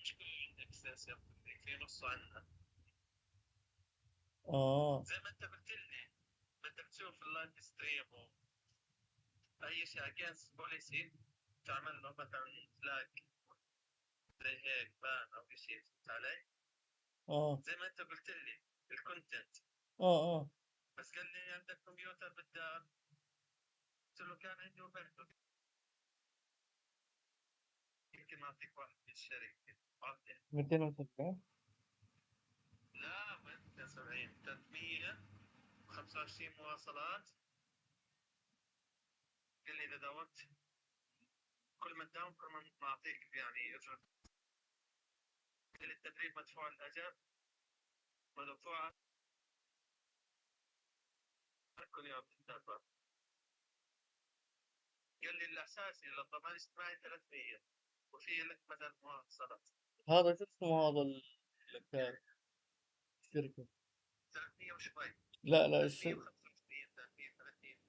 مش كل عندك اكستنسيون في نص عنها. اه. زي ما انت قلت لي بدك تشوف اللايف ستريم اي شيء اجينست بوليسي تعمل له مثلا فلاج زي هيك بان او شيء، فهمت علي؟ اه. زي ما انت قلت لي الكونتنت. اه. اه. بس قال لي عندك كمبيوتر بالدار؟ قلت له كان عندي وبعته. يمكن اعطيك واحد في الشركه عطني. 270. لا ما 270 325 مواصلات. قال لي اذا داومت كل ما تداوم كل ما نعطيك يعني اجر. قال لي التدريب مدفوع الاجر مدفوع كل يوم تدفع. قال لي الاساسي للضمان الاجتماعي 300 وفي لك بدل مواصلات. هذا شو اسمه هذا الشركة؟ 300 وشوي. لا لا 325 330.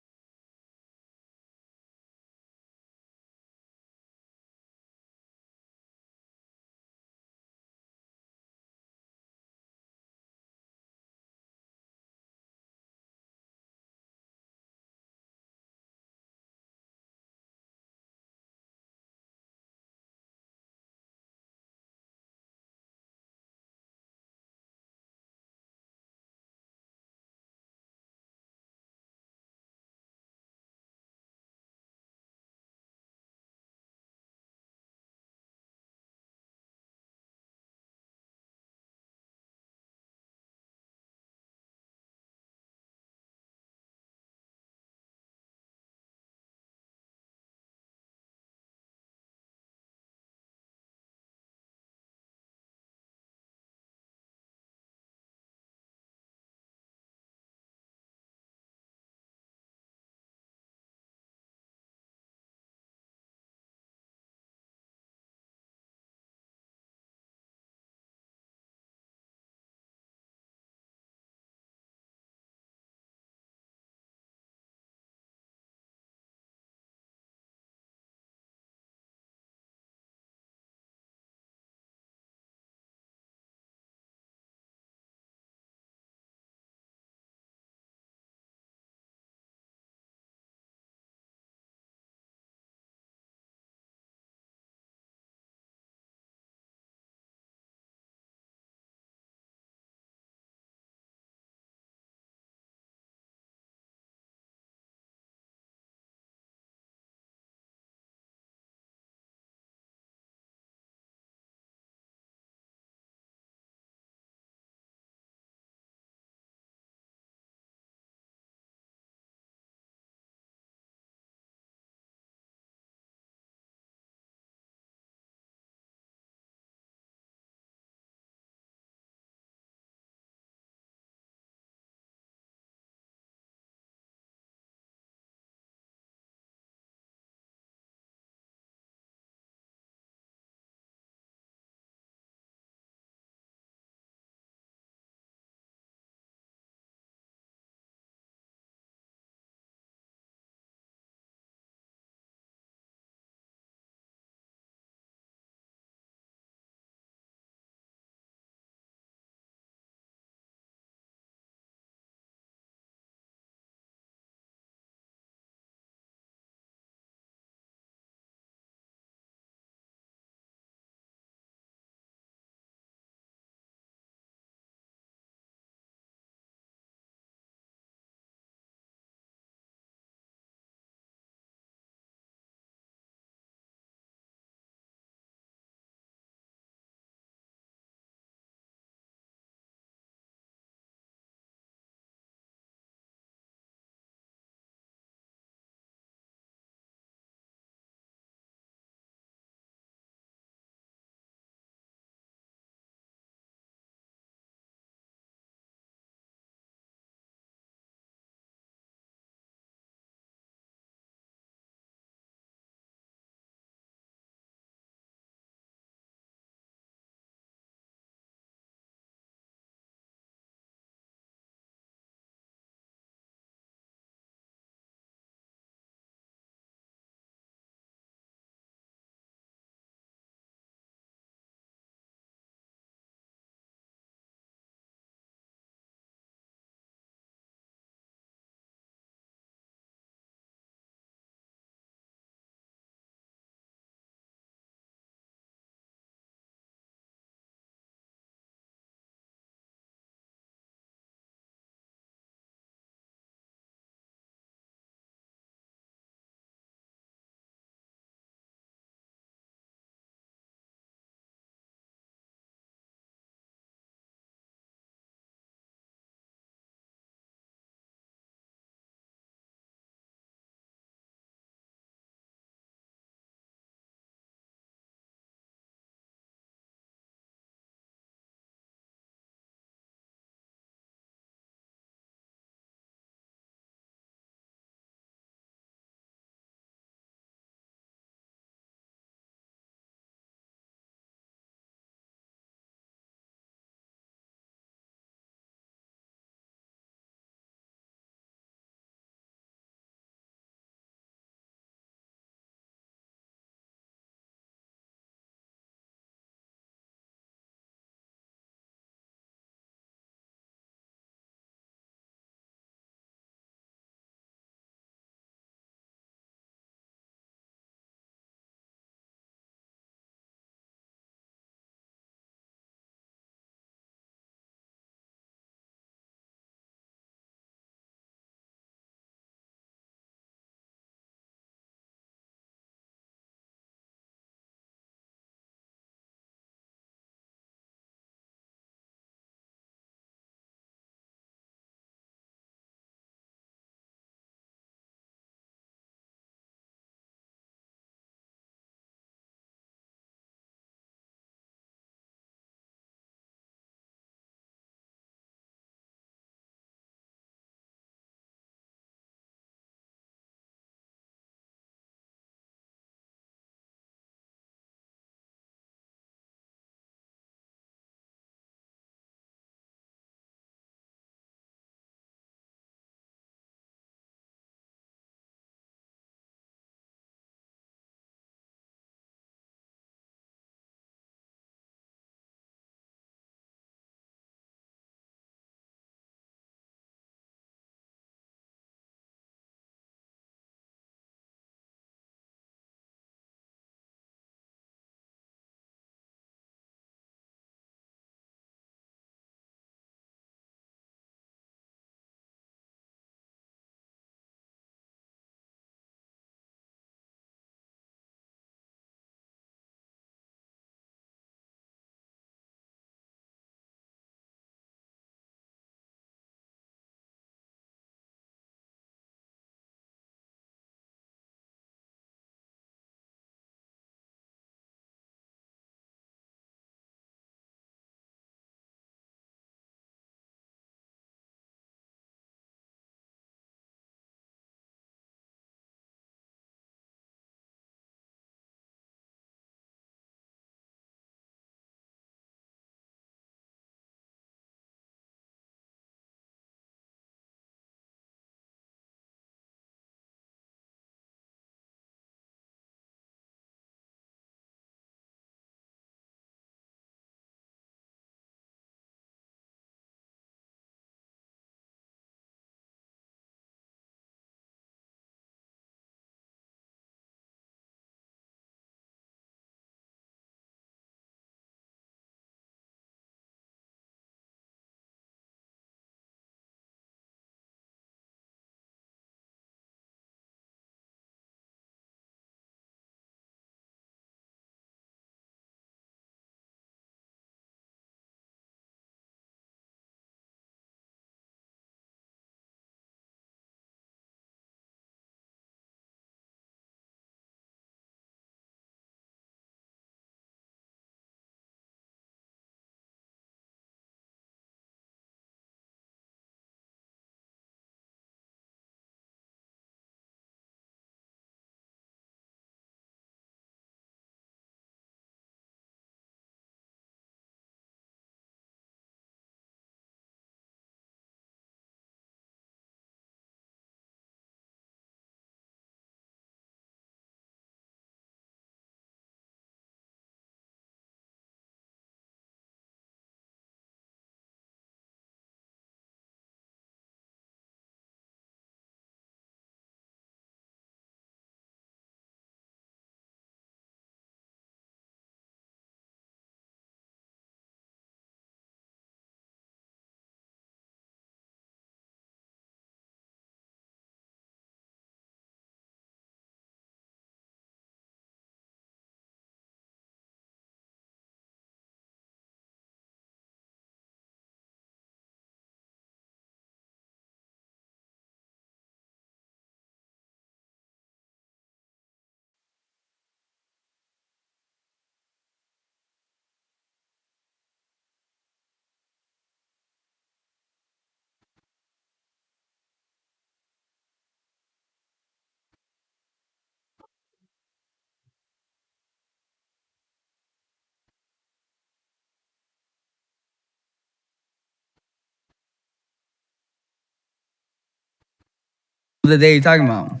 The day you're talking about.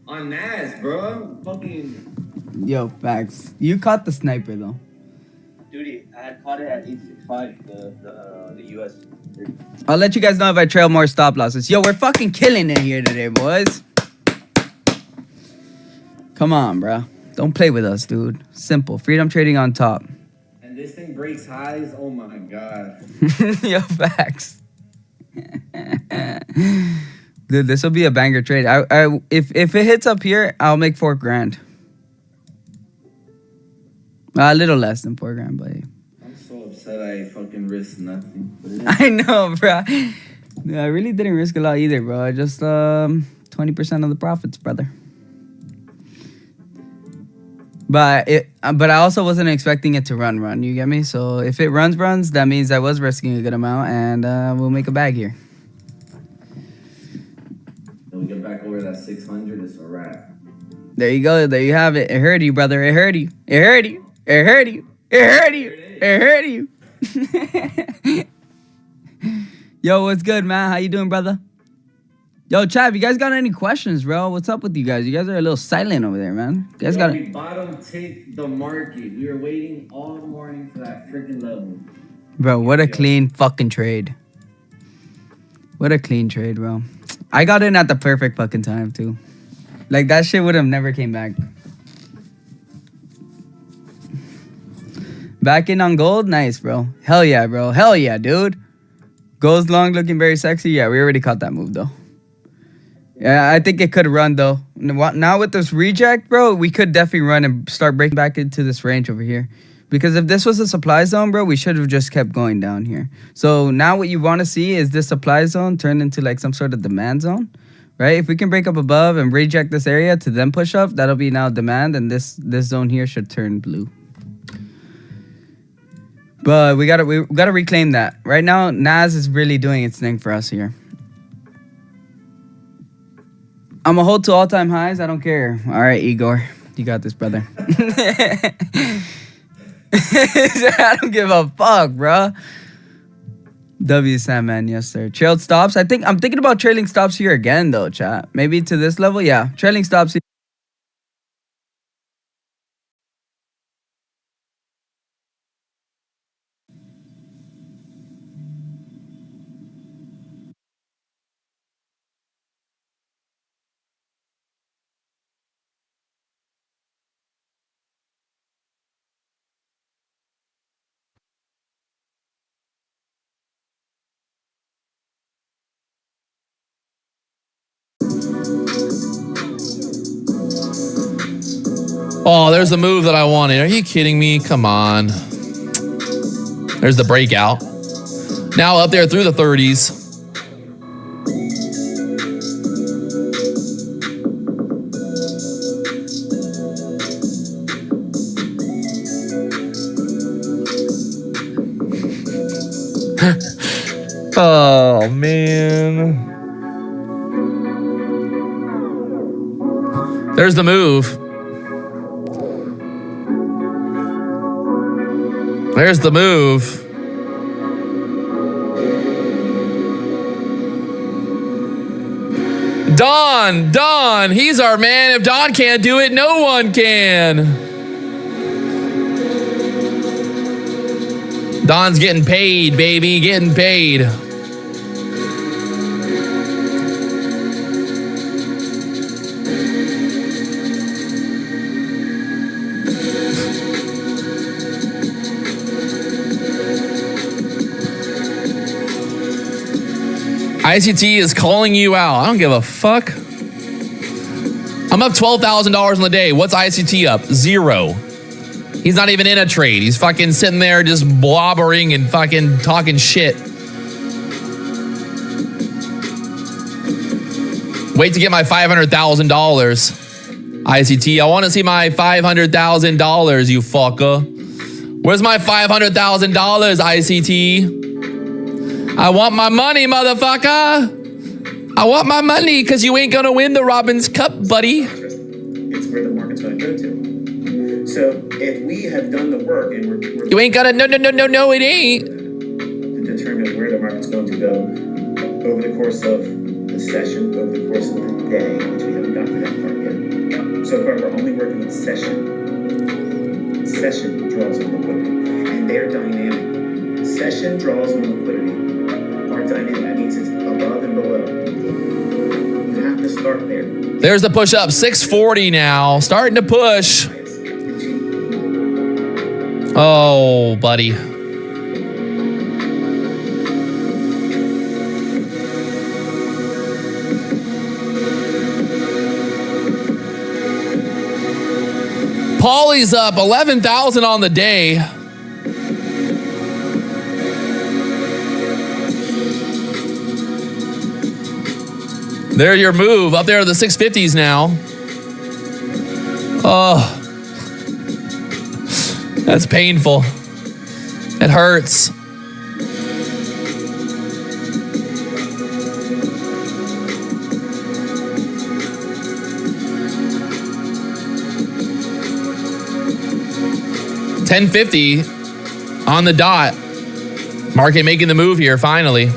On Nas, bro. Fucking. Yo, facts. You caught the sniper though. Dude, I had caught it at 865, the US. I'll let you guys know if I trail more stop losses. Yo, we're fucking killing it here today, boys. Come on, bro. Don't play with us, dude. Simple. Freedom trading on top. And this thing breaks highs. Oh my god. Yo, facts. Dude, this will be a banger trade. If it hits up here, I'll make $4,000. A little less than $4,000, but I'm so upset I fucking risked nothing. I know, bro. Yeah, I really didn't risk a lot either, bro. I just 20% of the profits, brother. But I also wasn't expecting it to run. You get me? So if it runs, that means I was risking a good amount, and we'll make a bag here. When we get back over that 600, it's a wrap. There you go. There you have it. It hurt you, brother. It hurt you. It hurt you. It hurt you. It hurt you. It hurt you. Yo, what's good, man? How you doing, brother? Yo, Chav, you guys got any questions, bro? What's up with you guys? You guys are a little silent over there, man. You guys got We bottom take the market. We were waiting all morning for that freaking level. Bro, what a clean fucking trade. What a clean trade, bro. I got in at the perfect fucking time, too. Like, that shit would have never came back. Back in on gold? Nice, bro. Hell yeah, bro. Hell yeah, dude. Gold's long, looking very sexy. Yeah, we already caught that move, though. Yeah, I think it could run, though. Now with this reject, bro, we could definitely run and start breaking back into this range over here. Because if this was a supply zone, bro, we should have just kept going down here. So now what you want to see is this supply zone turn into like some sort of demand zone, right? If we can break up above and reject this area to then push up, that'll be now demand, and this zone here should turn blue. But we gotta reclaim that. Right now, Nas is really doing its thing for us here. I'm a hold to all-time highs. I don't care. All right, Igor. You got this, brother. I don't give a fuck, bro. W Sandman, yes, sir. Trailed stops. I'm thinking about trailing stops here again, though, chat. Maybe to this level? Yeah. Trailing stops here. Oh, there's the move that I wanted. Are you kidding me? Come on. There's the breakout. Now up there through the 30s. Oh, man. There's the move. There's the move. Don, he's our man. If Don can't do it, no one can. Don's getting paid, baby, getting paid. ICT is calling you out. I don't give a fuck. I'm up $12,000 on the day. What's ICT up? 0. He's not even in a trade. He's fucking sitting there just blobbering and fucking talking shit. Wait to get my $500,000. ICT, I want to see my $500,000, you fucker. Where's my $500,000, ICT? I want my money, motherfucker. I want my money because you ain't going to win the Robbins Cup, buddy. It's where the market's going to go to. So if we have done the work and we're you ain't got to, no, it ain't. to determine where the market's going to go over the course of the session over the course of the day, which we haven't gotten to that part yet. So far, we're only working with session draws on liquidity, and they're dynamic. Session draws on liquidity are dynamic. That means it's above and below. You have to start there. There's the push up, 640 now, starting to push. Oh, buddy. Paulie's up 11,000 on the day. There, your move up there to the 650s now. Oh, that's painful. It hurts. $10.50 on the dot. Market making the move here finally.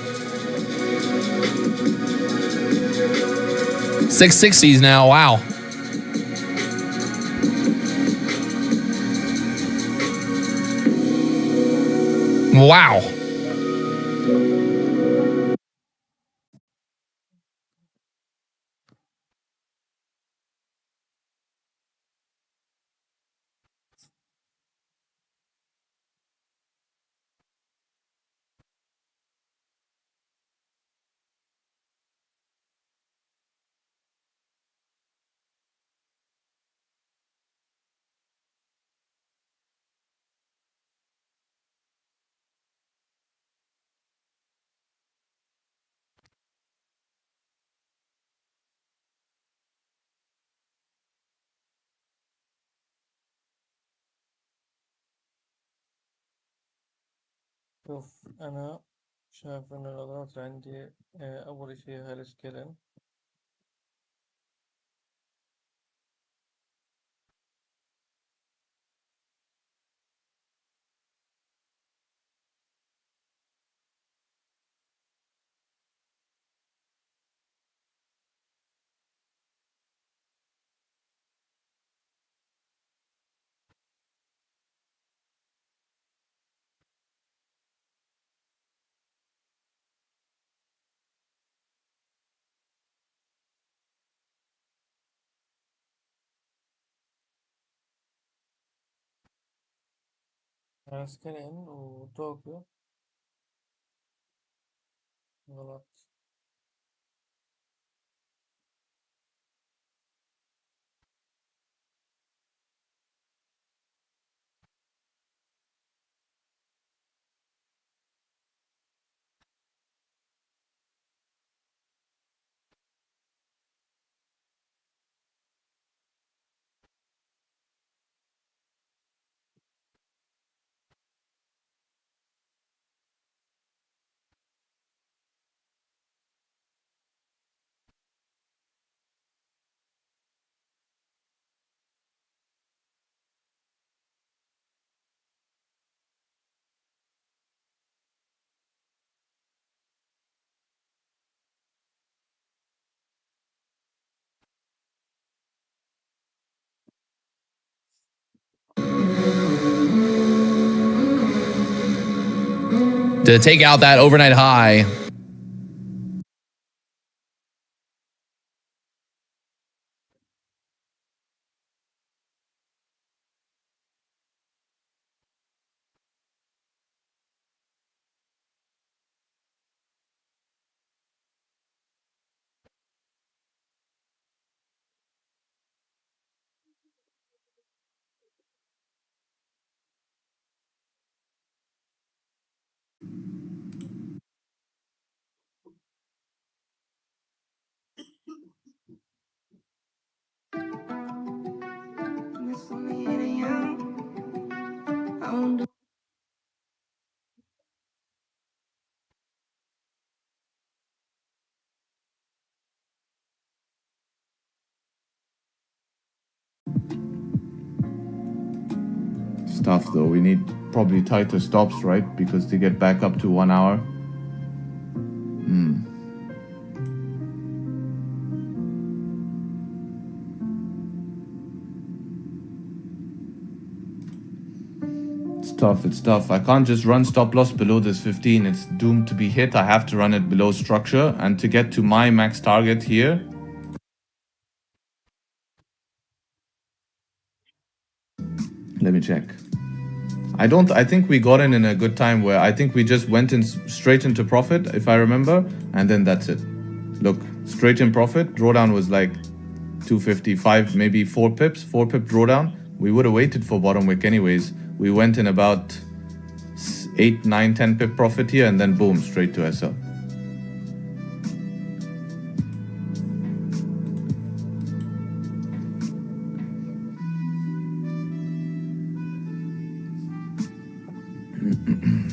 660s now. Wow. Wow. شوف أنا شايف إن الأضغط عندي أول شيء هالسكيلن هالسكيلن وطوكيو غلط. To take out that overnight high. Tough though. We need probably tighter stops, right? Because to get back up to 1 hour. It's tough. I can't just run stop loss below this 15. It's doomed to be hit. I have to run it below structure. And to get to my max target here, let me check. I think we got in a good time where I think we just went in straight into profit, if I remember. And then that's it. Look, straight in profit. Drawdown was like 255, maybe 4 pips, 4 pip drawdown. We would have waited for bottom wick anyways. We went in about 8, 9, 10 pip profit here, and then boom, straight to SL.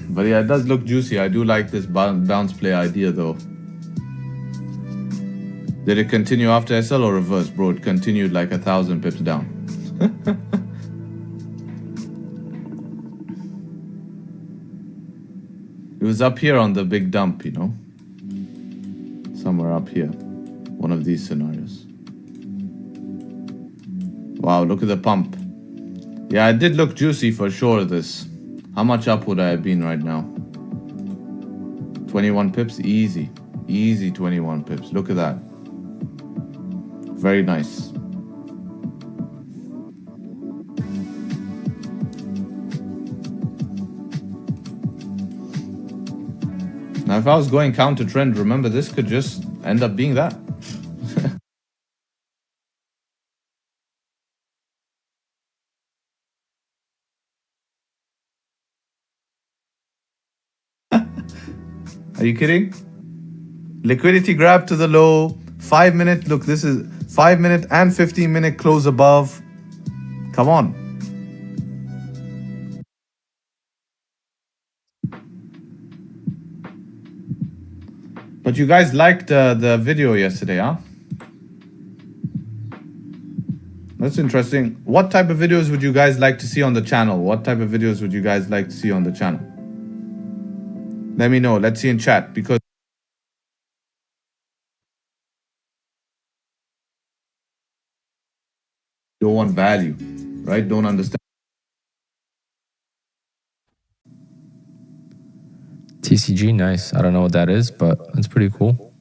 But yeah, it does look juicy. I do like this bounce play idea though. Did it continue after SL or reverse? Bro, it continued like 1,000 pips down. It was up here on the big dump, you know? Somewhere up here. One of these scenarios. Wow, look at the pump. Yeah, it did look juicy for sure, this. How much up would I have been right now? 21 pips? Easy. Easy 21 pips. Look at that. Very nice. Now, if I was going counter trend, remember, this could just end up being that. Are you kidding? Liquidity grab to the low. 5 minute. Look, this is 5 minute and 15 minute close above. Come on. But you guys liked the video yesterday, huh? That's interesting. What type of videos would you guys like to see on the channel? What type of videos would you guys like to see on the channel? Let me know. Let's see in chat, because don't want value, right? Don't understand. TCG, nice. I don't know what that is, but it's pretty cool.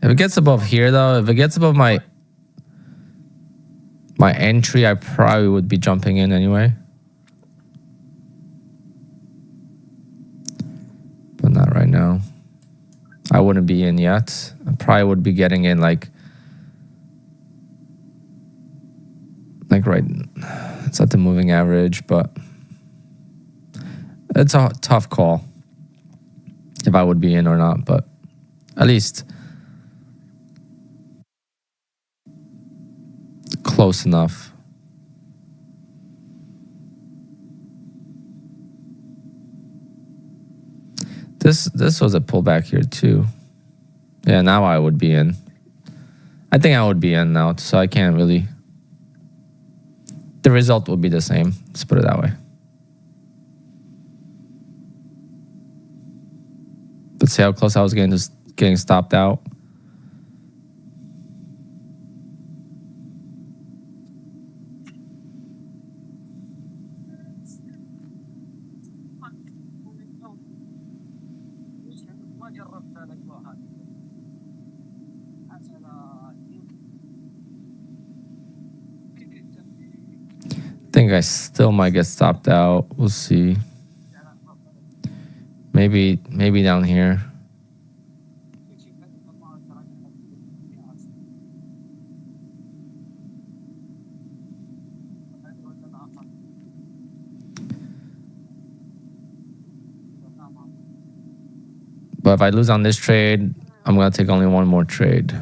If it gets above here, though, if it gets above my entry, I probably would be jumping in anyway. But not right now. I wouldn't be in yet. I probably would be getting in like right. It's at the moving average, but it's a tough call if I would be in or not. But at least close enough. This was a pullback here too. Yeah, now I would be in. I think I would be in now, so I can't really. The result will be the same. Let's put it that way. But see how close I was getting stopped out. I think I still might get stopped out. We'll see. Maybe down here. But if I lose on this trade, I'm going to take only one more trade.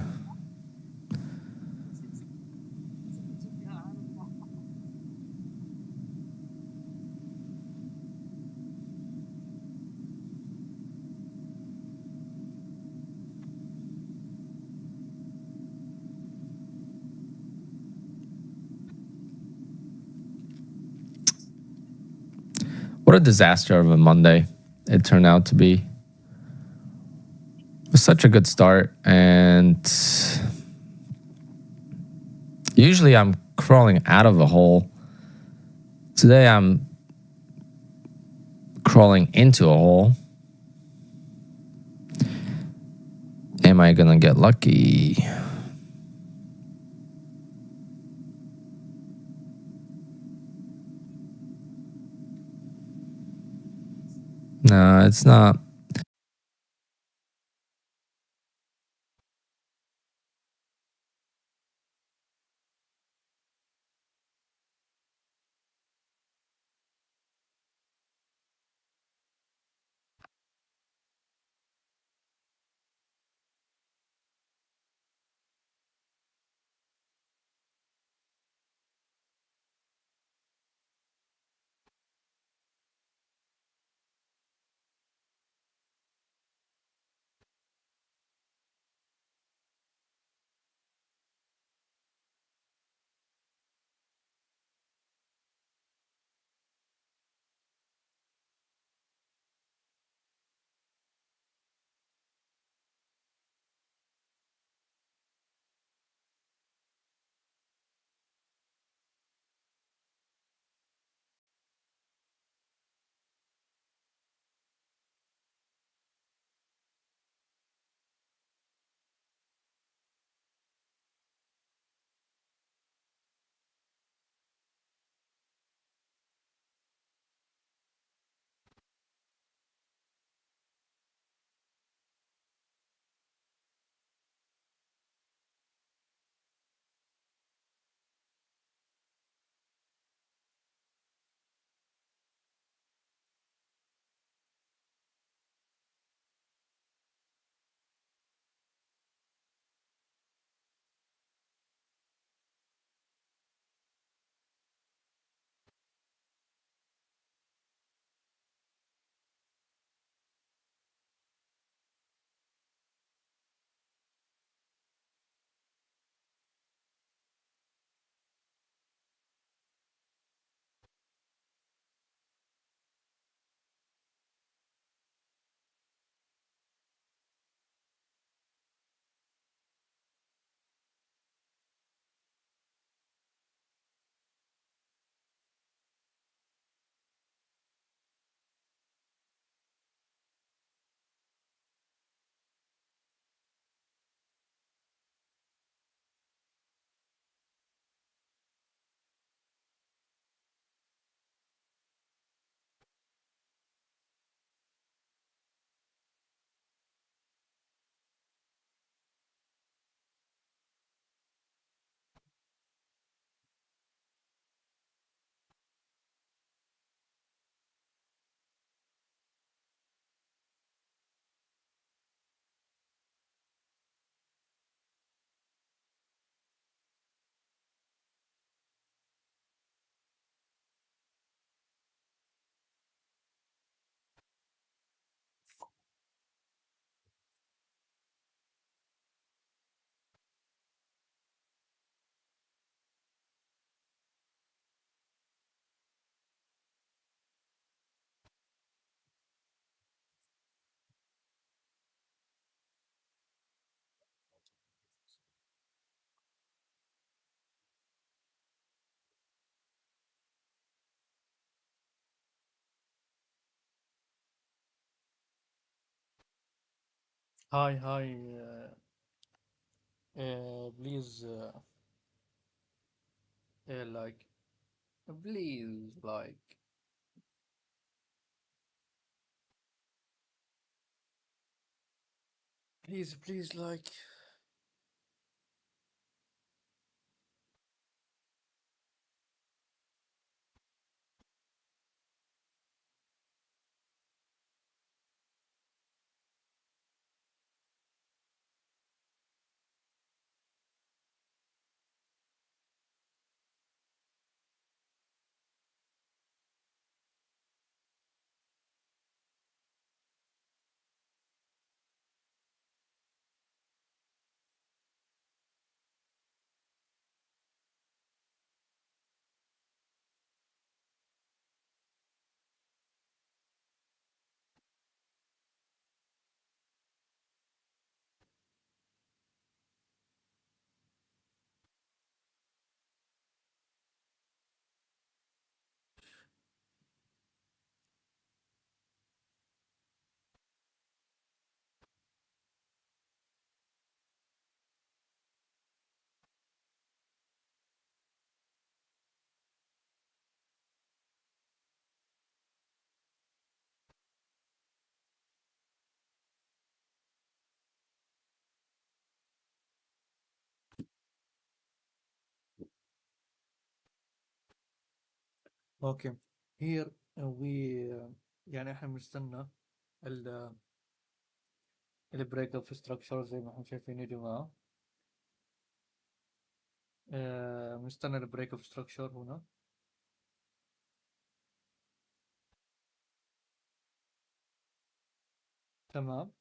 What a disaster of a Monday it turned out to be. It was such a good start, and usually I'm crawling out of a hole. Today I'm crawling into a hole. Am I gonna get lucky? No, it's not. Hi, please, like, please, like, please, like, اوكي. Here we يعني احنا بنستنى ال البريك اوف ستراكشر زي ما احنا شايفين يا جماعة. بنستنى البريك اوف ستراكشر هنا. تمام.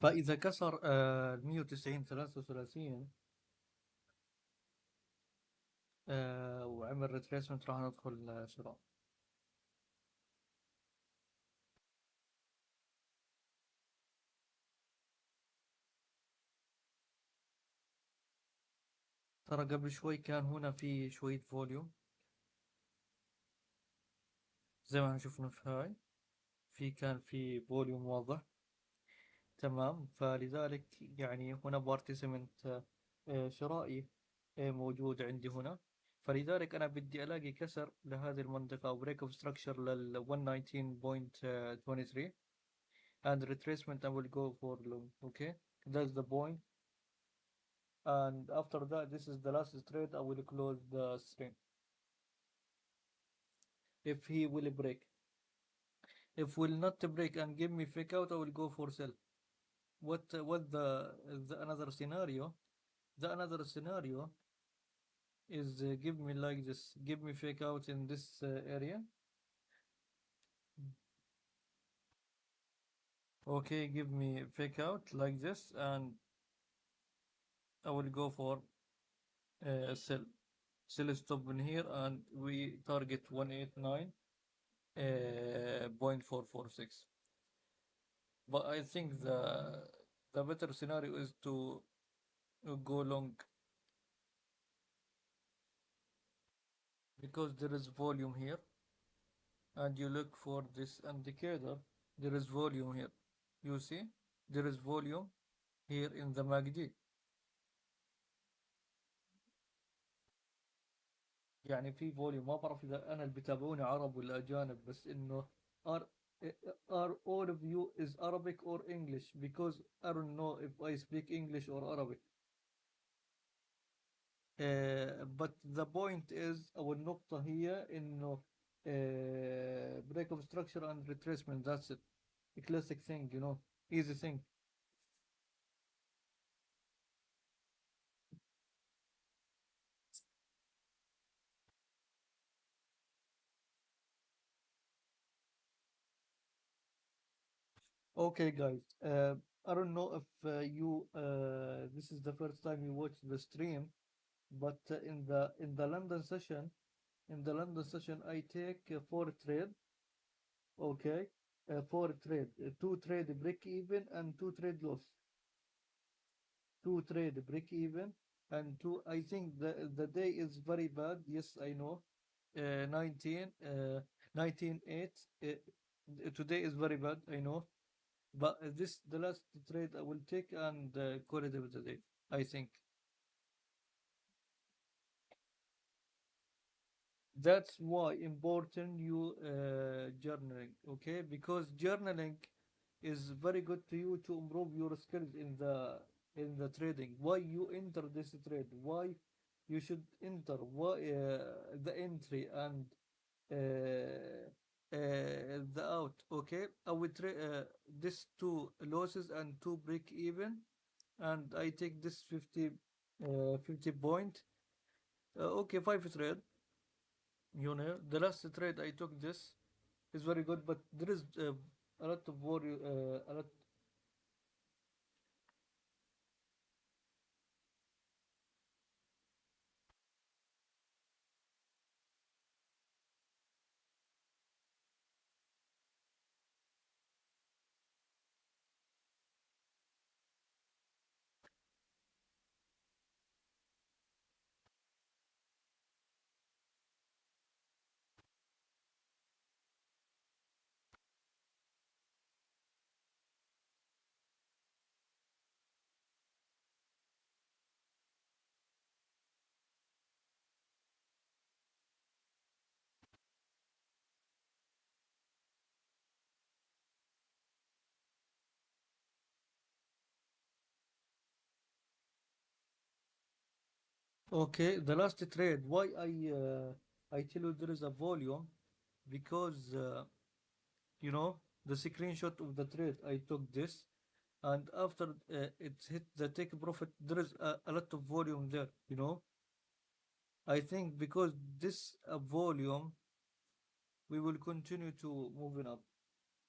فإذا كسر 190 33 وعمل ريتريسمنت راح ندخل شراء. ترى قبل شوي كان هنا في شوية فوليوم زي ما احنا شفنا في هاي، كان في فوليوم واضح. تمام. فلذلك يعني هنا بارتيسيمنت شرائي موجود عندي هنا. فلذلك انا بدي الاقي كسر لهذه المنطقة او بريك اوف ستراكشر لل 119.23 and retracement I will go for long. Okay, that's the point. And after that, this is the last trade. I will close the string if he will break. If will not break and give me fake out, I will go for sell. What the another scenario? The another scenario is give me like this. Give me fake out in this area. Okay, give me fake out like this, and I will go for sell. Sell stop in here, and we target 189. 0.446. But I think the better scenario is to go long because there is volume here, and you look for this indicator. There is volume here. You see, there is volume here in the MACD. يعني في فوليوم. ما بعرف إذا أنا اللي بتابعوني عرب ولا أجانب، بس إنه are are all of you is Arabic or English? Because I don't know if I speak English or Arabic. But the point is أو النقطة هي إنه break of structure and retracement. That's it. A classic thing, you know, easy thing. Okay, guys. I don't know if you this is the first time you watch the stream, but in the London session, I take 4 trade. Okay, 4 trade, 2 trade break even and 2 trade loss. 2 trade break even and two. I think the day is very bad. Yes, I know. 19 8 Today is very bad, I know, but this the last trade I will take and call it a day, I think. That's why important you journaling, okay? Because journaling is very good to you to improve your skills in the trading. Why you enter this trade? Why you should enter? Why the entry and the out? Okay, I will trade this two losses and two break even, and I take this 50 point. Okay, five trade. You know, the last trade I took this is very good, but there is a lot of worry, a lot. Okay, the last trade. Why I tell you there is a volume because you know the screenshot of the trade I took this, and after it hit the take profit, there is a lot of volume there. You know, I think because this volume, we will continue to moving up.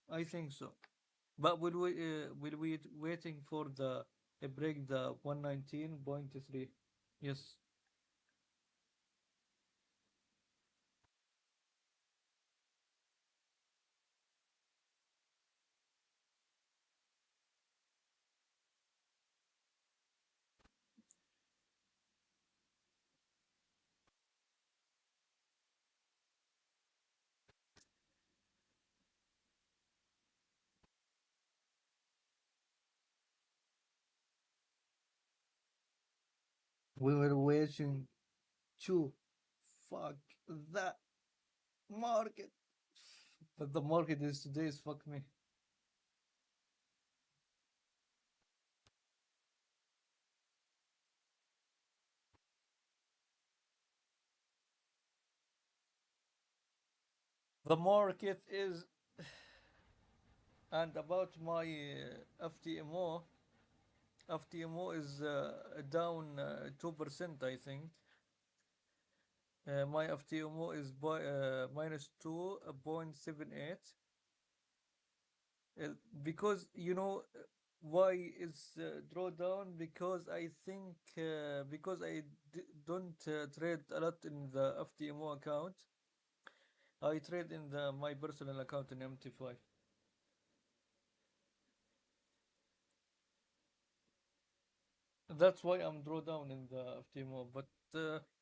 I think so. But will we waiting for the break the 119.3? Yes. We were waiting to fuck that market. But the market is today is fuck me. The market is and about my FTMO is down 2%, I think. My FTMO is by minus 2.78. Because you know why it's drawdown, because I think because don't trade a lot in the FTMO account. I trade in the my personal account in MT5. That's why I'm drawdown in the FTMO, but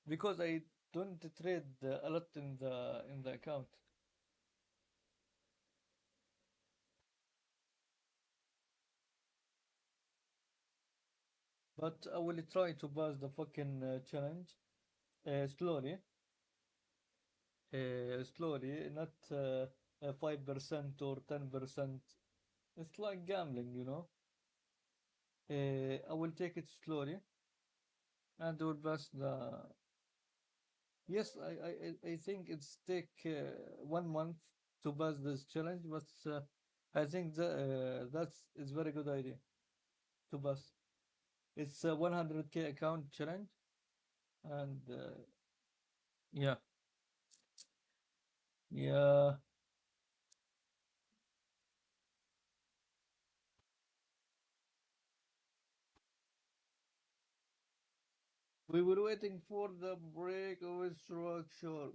because I don't trade a lot in the account. But I will try to pass the fucking challenge slowly. Slowly, not 5% or 10%. It's like gambling, you know. I will take it slowly and will pass the. Yes, I think it's take 1 month to pass this challenge, but I think that's is very good idea to pass. It's a 100K account challenge, and yeah, yeah. We were waiting for the break of a structure.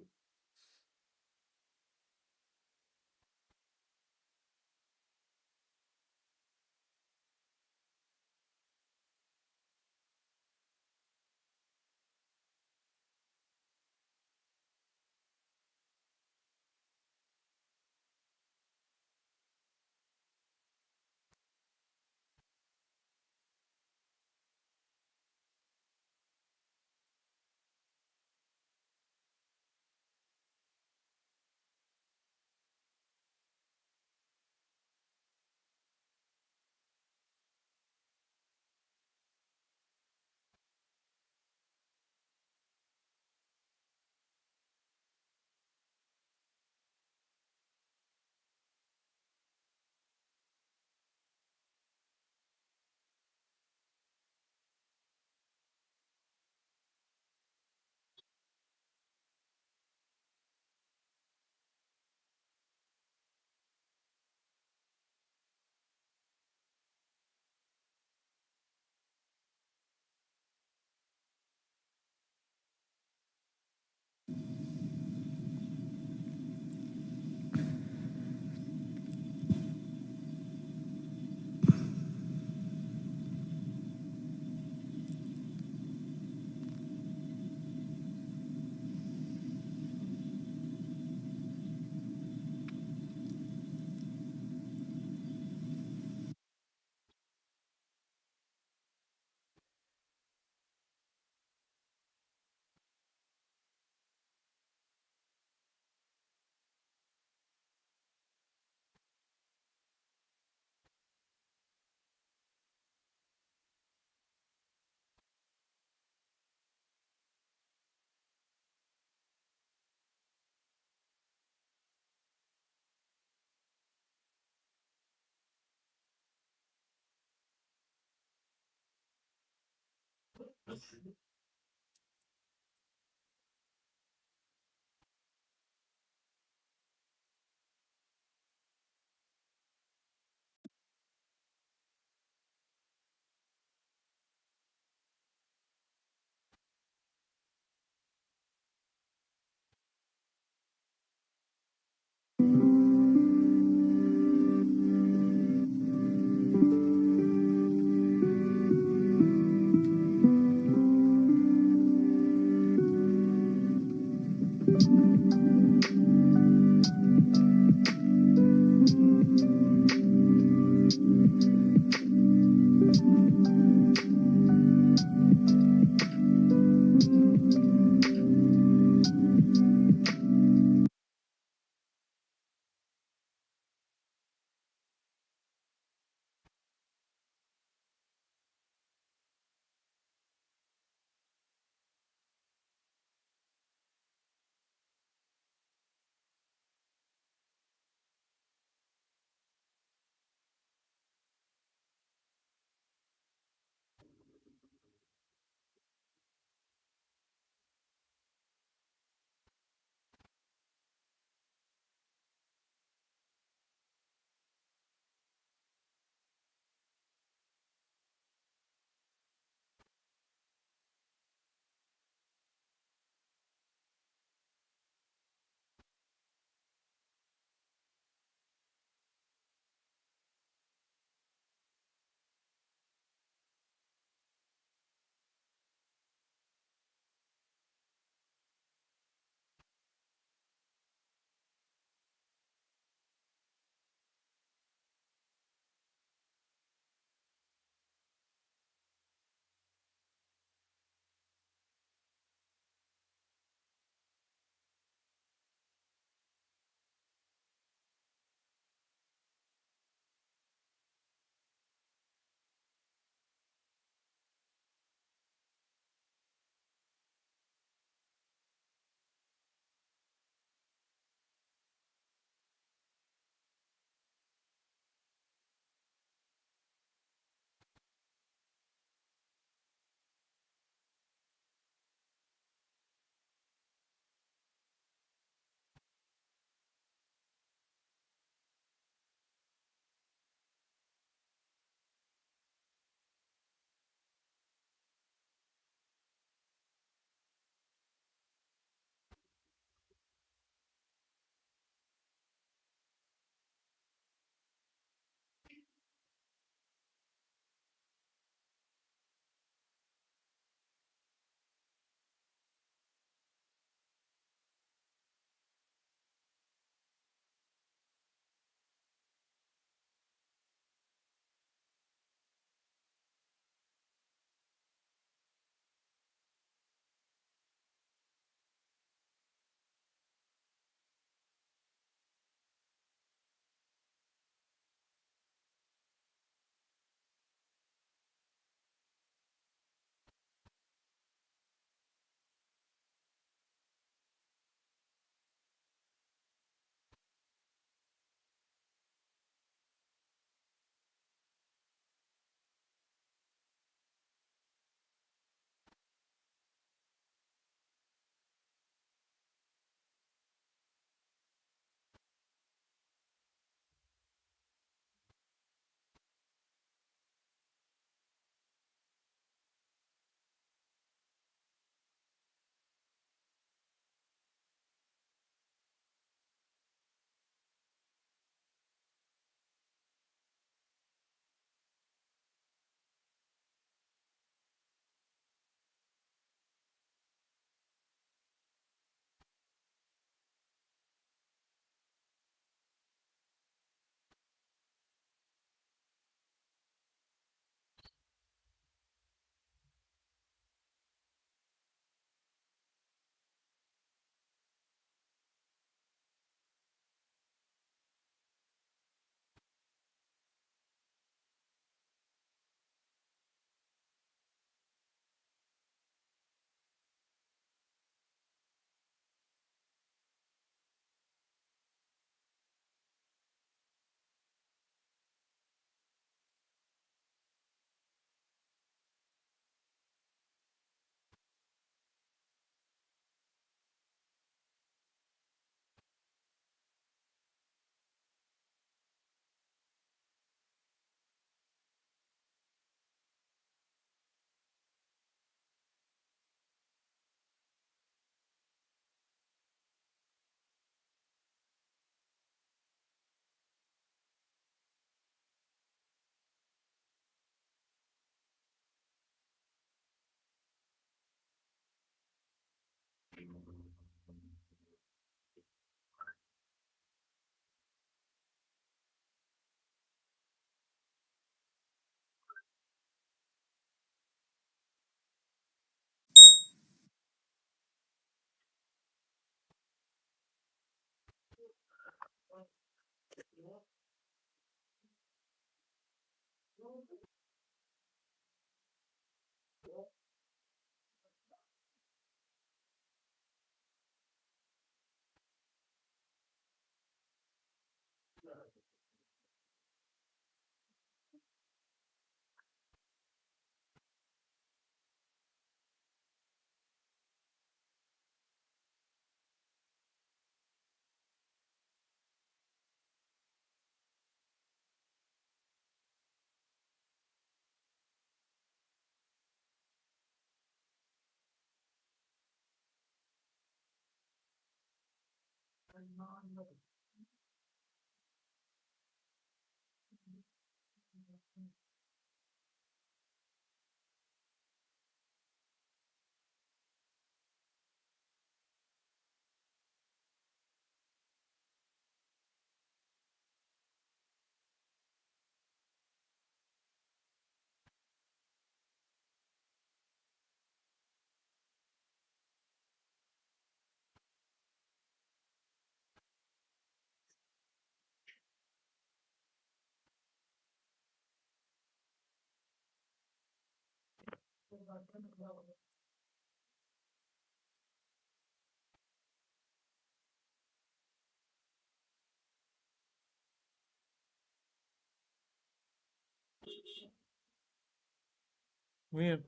Weird.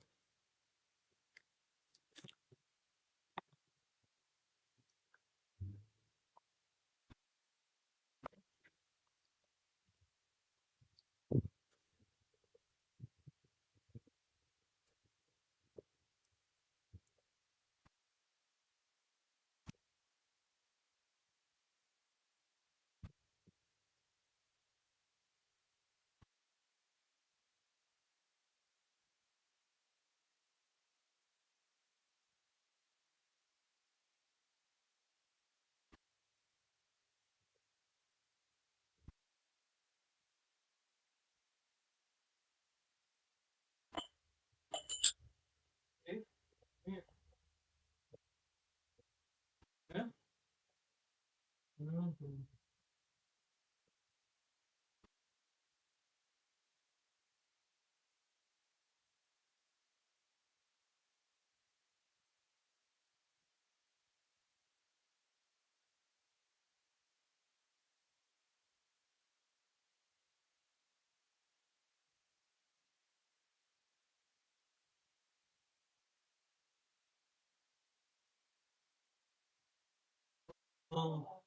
Oh.